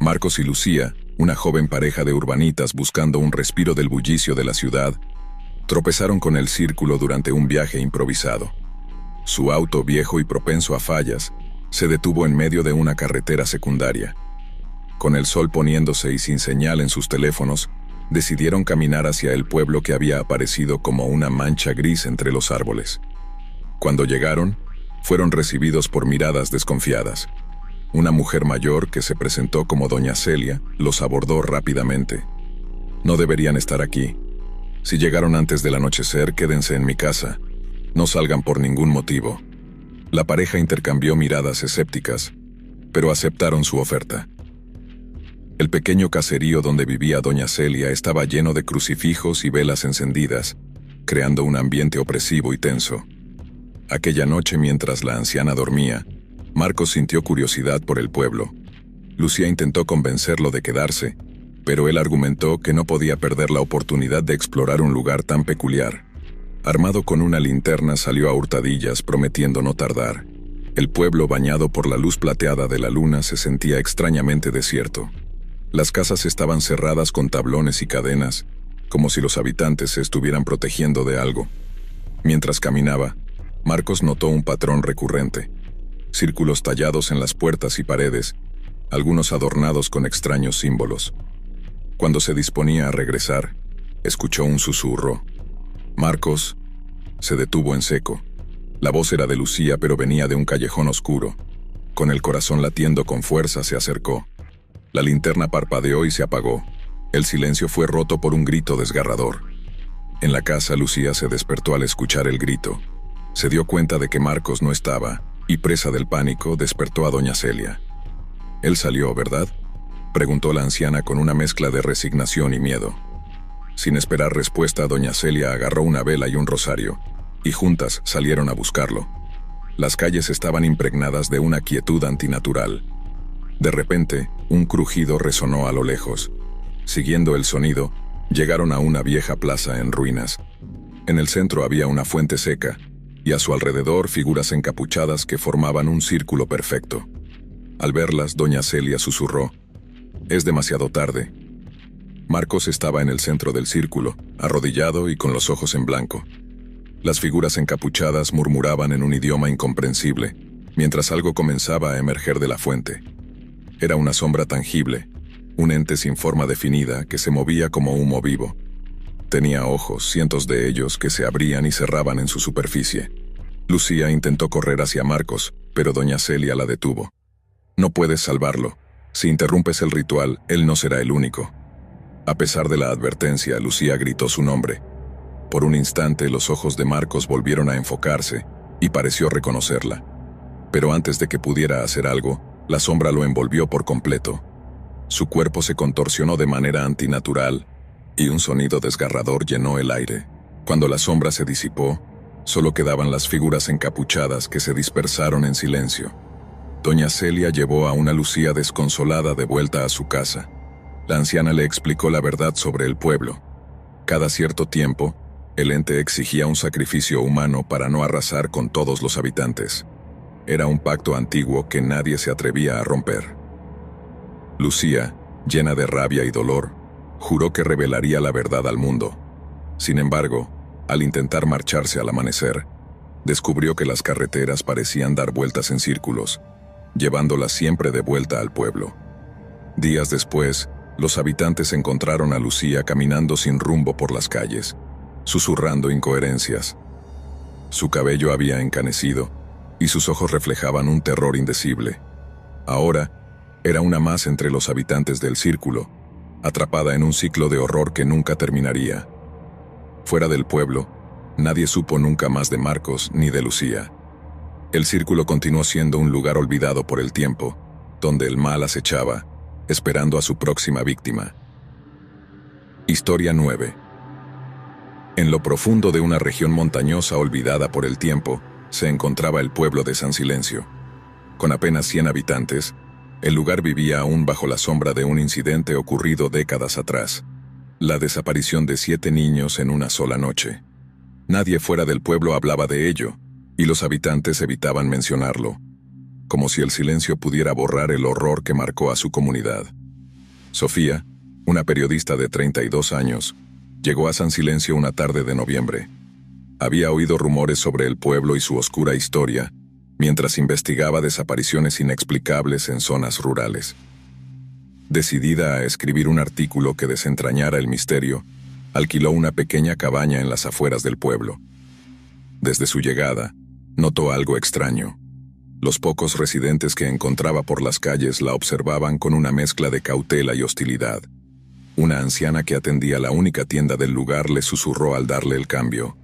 Marcos y Lucía, una joven pareja de urbanitas buscando un respiro del bullicio de la ciudad, tropezaron con el Círculo durante un viaje improvisado. Su auto, viejo y propenso a fallas, se detuvo en medio de una carretera secundaria. Con el sol poniéndose y sin señal en sus teléfonos, decidieron caminar hacia el pueblo que había aparecido como una mancha gris entre los árboles. Cuando llegaron, fueron recibidos por miradas desconfiadas. Una mujer mayor, que se presentó como doña Celia, los abordó rápidamente. «No deberían estar aquí. Si llegaron antes del anochecer, quédense en mi casa. No salgan por ningún motivo». La pareja intercambió miradas escépticas, pero aceptaron su oferta. El pequeño caserío donde vivía doña Celia estaba lleno de crucifijos y velas encendidas, creando un ambiente opresivo y tenso. Aquella noche, mientras la anciana dormía, Marcos sintió curiosidad por el pueblo. Lucía intentó convencerlo de quedarse, pero él argumentó que no podía perder la oportunidad de explorar un lugar tan peculiar. Armado con una linterna, salió a hurtadillas, prometiendo no tardar. El pueblo, bañado por la luz plateada de la luna, se sentía extrañamente desierto. Las casas estaban cerradas con tablones y cadenas, como si los habitantes se estuvieran protegiendo de algo. Mientras caminaba, Marcos notó un patrón recurrente: círculos tallados en las puertas y paredes, algunos adornados con extraños símbolos. Cuando se disponía a regresar, escuchó un susurro. «Marcos». Se detuvo en seco. La voz era de Lucía, pero venía de un callejón oscuro. Con el corazón latiendo con fuerza, se acercó. La linterna parpadeó y se apagó. El silencio fue roto por un grito desgarrador. En la casa, Lucía se despertó al escuchar el grito. Se dio cuenta de que Marcos no estaba, y presa del pánico, despertó a doña Celia. «Él salió, ¿verdad?», preguntó la anciana con una mezcla de resignación y miedo. Sin esperar respuesta, doña Celia agarró una vela y un rosario, y juntas salieron a buscarlo. Las calles estaban impregnadas de una quietud antinatural. De repente, un crujido resonó a lo lejos. Siguiendo el sonido, llegaron a una vieja plaza en ruinas. En el centro había una fuente seca, y a su alrededor figuras encapuchadas que formaban un círculo perfecto. Al verlas, doña Celia susurró: «Es demasiado tarde». Marcos estaba en el centro del círculo, arrodillado y con los ojos en blanco. Las figuras encapuchadas murmuraban en un idioma incomprensible, mientras algo comenzaba a emerger de la fuente. Era una sombra tangible, un ente sin forma definida que se movía como humo vivo. Tenía ojos, cientos de ellos, que se abrían y cerraban en su superficie. Lucía intentó correr hacia Marcos, pero doña Celia la detuvo. «No puedes salvarlo. Si interrumpes el ritual, él no será el único». A pesar de la advertencia, Lucía gritó su nombre. Por un instante, los ojos de Marcos volvieron a enfocarse, y pareció reconocerla. Pero antes de que pudiera hacer algo, la sombra lo envolvió por completo. Su cuerpo se contorsionó de manera antinatural, y un sonido desgarrador llenó el aire. Cuando la sombra se disipó, solo quedaban las figuras encapuchadas que se dispersaron en silencio. Doña Celia llevó a una Lucía desconsolada de vuelta a su casa. La anciana le explicó la verdad sobre el pueblo. Cada cierto tiempo, el ente exigía un sacrificio humano para no arrasar con todos los habitantes. Era un pacto antiguo que nadie se atrevía a romper. Lucía, llena de rabia y dolor, juró que revelaría la verdad al mundo. Sin embargo, al intentar marcharse al amanecer, descubrió que las carreteras parecían dar vueltas en círculos, llevándola siempre de vuelta al pueblo. Días después, los habitantes encontraron a Lucía caminando sin rumbo por las calles, susurrando incoherencias. Su cabello había encanecido, y sus ojos reflejaban un terror indecible. Ahora, era una más entre los habitantes del círculo, atrapada en un ciclo de horror que nunca terminaría. Fuera del pueblo, nadie supo nunca más de Marcos ni de Lucía. El círculo continuó siendo un lugar olvidado por el tiempo, donde el mal acechaba, esperando a su próxima víctima. Historia 9. En lo profundo de una región montañosa olvidada por el tiempo, se encontraba el pueblo de San Silencio. Con apenas 100 habitantes, el lugar vivía aún bajo la sombra de un incidente ocurrido décadas atrás: la desaparición de 7 niños en una sola noche. Nadie fuera del pueblo hablaba de ello, y los habitantes evitaban mencionarlo, como si el silencio pudiera borrar el horror que marcó a su comunidad. Sofía, una periodista de 32 años, llegó a San Silencio una tarde de noviembre. Había oído rumores sobre el pueblo y su oscura historia, mientras investigaba desapariciones inexplicables en zonas rurales. Decidida a escribir un artículo que desentrañara el misterio, alquiló una pequeña cabaña en las afueras del pueblo. Desde su llegada, notó algo extraño. Los pocos residentes que encontraba por las calles la observaban con una mezcla de cautela y hostilidad. Una anciana que atendía la única tienda del lugar le susurró al darle el cambio: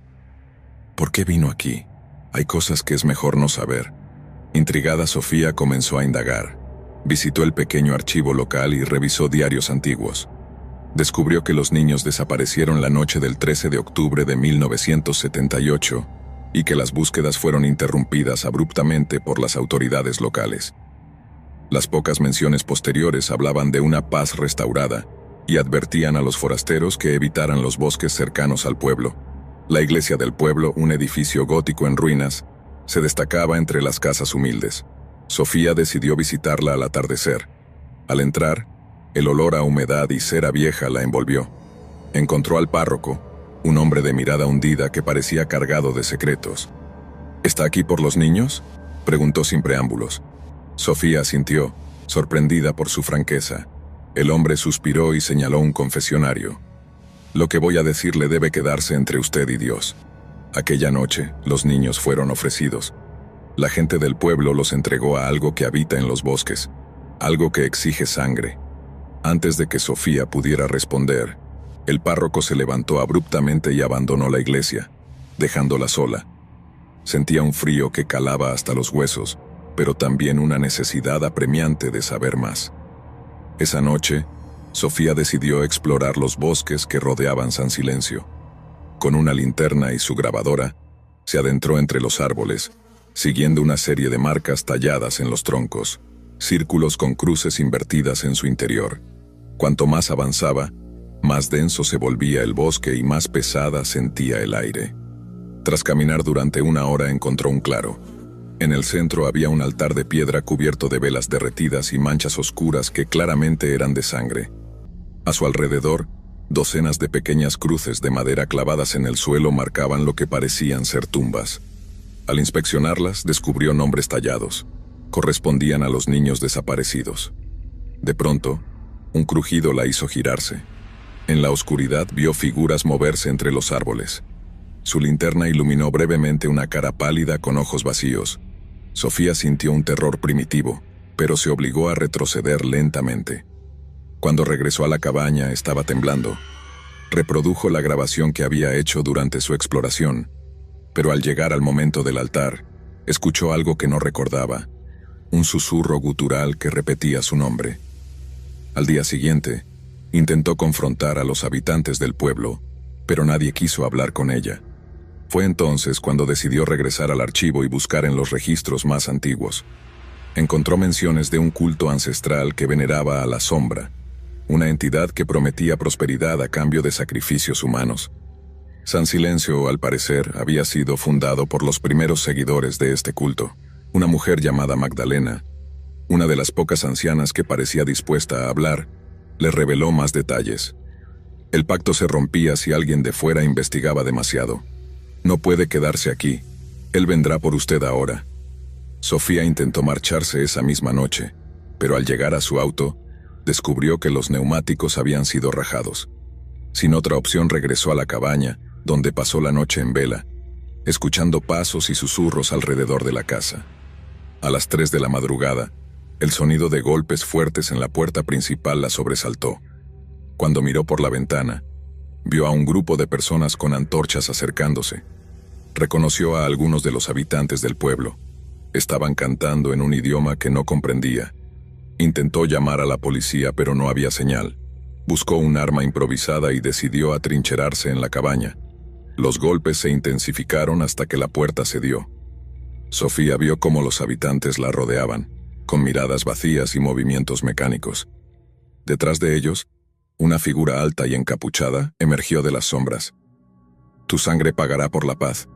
«¿Por qué vino aquí? Hay cosas que es mejor no saber». Intrigada, Sofía comenzó a indagar. Visitó el pequeño archivo local y revisó diarios antiguos. Descubrió que los niños desaparecieron la noche del 13 de octubre de 1978, y que las búsquedas fueron interrumpidas abruptamente por las autoridades locales. Las pocas menciones posteriores hablaban de una paz restaurada y advertían a los forasteros que evitaran los bosques cercanos al pueblo. La iglesia del pueblo, un edificio gótico en ruinas, se destacaba entre las casas humildes. Sofía decidió visitarla al atardecer. Al entrar, el olor a humedad y cera vieja la envolvió. Encontró al párroco, un hombre de mirada hundida que parecía cargado de secretos. ¿Está aquí por los niños?, preguntó sin preámbulos. Sofía asintió, sorprendida por su franqueza. El hombre suspiró y señaló un confesionario. Lo que voy a decirle debe quedarse entre usted y Dios. Aquella noche, los niños fueron ofrecidos. La gente del pueblo los entregó a algo que habita en los bosques, algo que exige sangre. Antes de que Sofía pudiera responder, el párroco se levantó abruptamente y abandonó la iglesia, dejándola sola. Sentía un frío que calaba hasta los huesos, pero también una necesidad apremiante de saber más. Esa noche, Sofía decidió explorar los bosques que rodeaban San Silencio. Con una linterna y su grabadora, se adentró entre los árboles, siguiendo una serie de marcas talladas en los troncos, círculos con cruces invertidas en su interior. Cuanto más avanzaba, más denso se volvía el bosque y más pesada sentía el aire. Tras caminar durante 1 hora encontró un claro. En el centro había un altar de piedra cubierto de velas derretidas y manchas oscuras que claramente eran de sangre. A su alrededor, docenas de pequeñas cruces de madera clavadas en el suelo marcaban lo que parecían ser tumbas. Al inspeccionarlas, descubrió nombres tallados. Correspondían a los niños desaparecidos. De pronto, un crujido la hizo girarse. En la oscuridad vio figuras moverse entre los árboles. Su linterna iluminó brevemente una cara pálida con ojos vacíos. Sofía sintió un terror primitivo, pero se obligó a retroceder lentamente. Cuando regresó a la cabaña, estaba temblando. Reprodujo la grabación que había hecho durante su exploración, pero al llegar al momento del altar, escuchó algo que no recordaba, un susurro gutural que repetía su nombre. Al día siguiente, intentó confrontar a los habitantes del pueblo, pero nadie quiso hablar con ella. Fue entonces cuando decidió regresar al archivo y buscar en los registros más antiguos. Encontró menciones de un culto ancestral que veneraba a la sombra, una entidad que prometía prosperidad a cambio de sacrificios humanos. San Silencio, al parecer, había sido fundado por los primeros seguidores de este culto. Una mujer llamada Magdalena, una de las pocas ancianas que parecía dispuesta a hablar, le reveló más detalles. El pacto se rompía si alguien de fuera investigaba demasiado. No puede quedarse aquí. Él vendrá por usted ahora. Sofía intentó marcharse esa misma noche, pero al llegar a su auto, descubrió que los neumáticos habían sido rajados. Sin otra opción regresó a la cabaña, donde pasó la noche en vela, escuchando pasos y susurros alrededor de la casa. A las 3 de la madrugada, el sonido de golpes fuertes en la puerta principal la sobresaltó. Cuando miró por la ventana, vio a un grupo de personas con antorchas acercándose. Reconoció a algunos de los habitantes del pueblo. Estaban cantando en un idioma que no comprendía. Intentó llamar a la policía, pero no había señal. Buscó un arma improvisada y decidió atrincherarse en la cabaña. Los golpes se intensificaron hasta que la puerta cedió. Sofía vio cómo los habitantes la rodeaban, con miradas vacías y movimientos mecánicos. Detrás de ellos, una figura alta y encapuchada emergió de las sombras. «Tu sangre pagará por la paz»,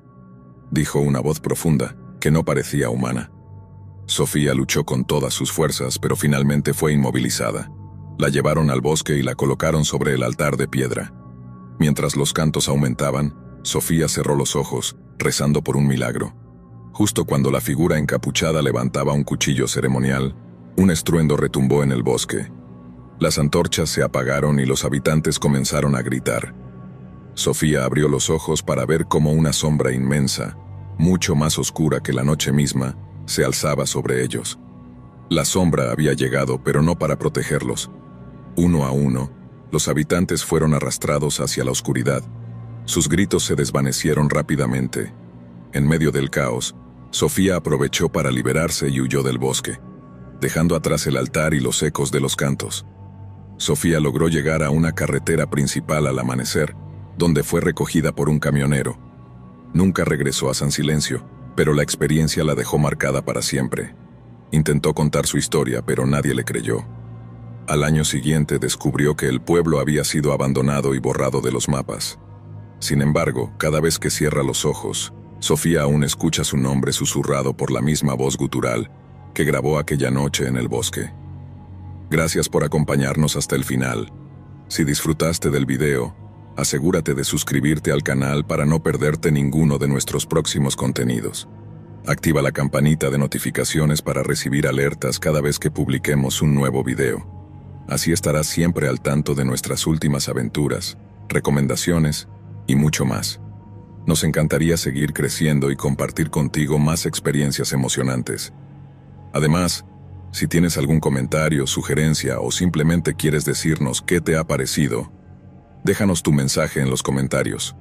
dijo una voz profunda, que no parecía humana. Sofía luchó con todas sus fuerzas, pero finalmente fue inmovilizada. La llevaron al bosque y la colocaron sobre el altar de piedra. Mientras los cantos aumentaban, Sofía cerró los ojos, rezando por un milagro. Justo cuando la figura encapuchada levantaba un cuchillo ceremonial, un estruendo retumbó en el bosque. Las antorchas se apagaron y los habitantes comenzaron a gritar. Sofía abrió los ojos para ver cómo una sombra inmensa, mucho más oscura que la noche misma, se alzaba sobre ellos. La sombra había llegado, pero no para protegerlos. Uno a uno, los habitantes fueron arrastrados hacia la oscuridad. Sus gritos se desvanecieron rápidamente. En medio del caos, Sofía aprovechó para liberarse y huyó del bosque, dejando atrás el altar y los ecos de los cantos. Sofía logró llegar a una carretera principal al amanecer, donde fue recogida por un camionero. Nunca regresó a San Silencio, pero la experiencia la dejó marcada para siempre. Intentó contar su historia, pero nadie le creyó. Al año siguiente descubrió que el pueblo había sido abandonado y borrado de los mapas. Sin embargo, cada vez que cierra los ojos, Sofía aún escucha su nombre susurrado por la misma voz gutural que grabó aquella noche en el bosque. Gracias por acompañarnos hasta el final. Si disfrutaste del video, asegúrate de suscribirte al canal para no perderte ninguno de nuestros próximos contenidos. Activa la campanita de notificaciones para recibir alertas cada vez que publiquemos un nuevo video. Así estarás siempre al tanto de nuestras últimas aventuras, recomendaciones y mucho más. Nos encantaría seguir creciendo y compartir contigo más experiencias emocionantes. Además, si tienes algún comentario, sugerencia o simplemente quieres decirnos qué te ha parecido, déjanos tu mensaje en los comentarios.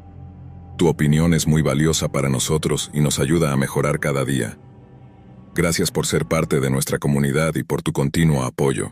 Tu opinión es muy valiosa para nosotros y nos ayuda a mejorar cada día. Gracias por ser parte de nuestra comunidad y por tu continuo apoyo.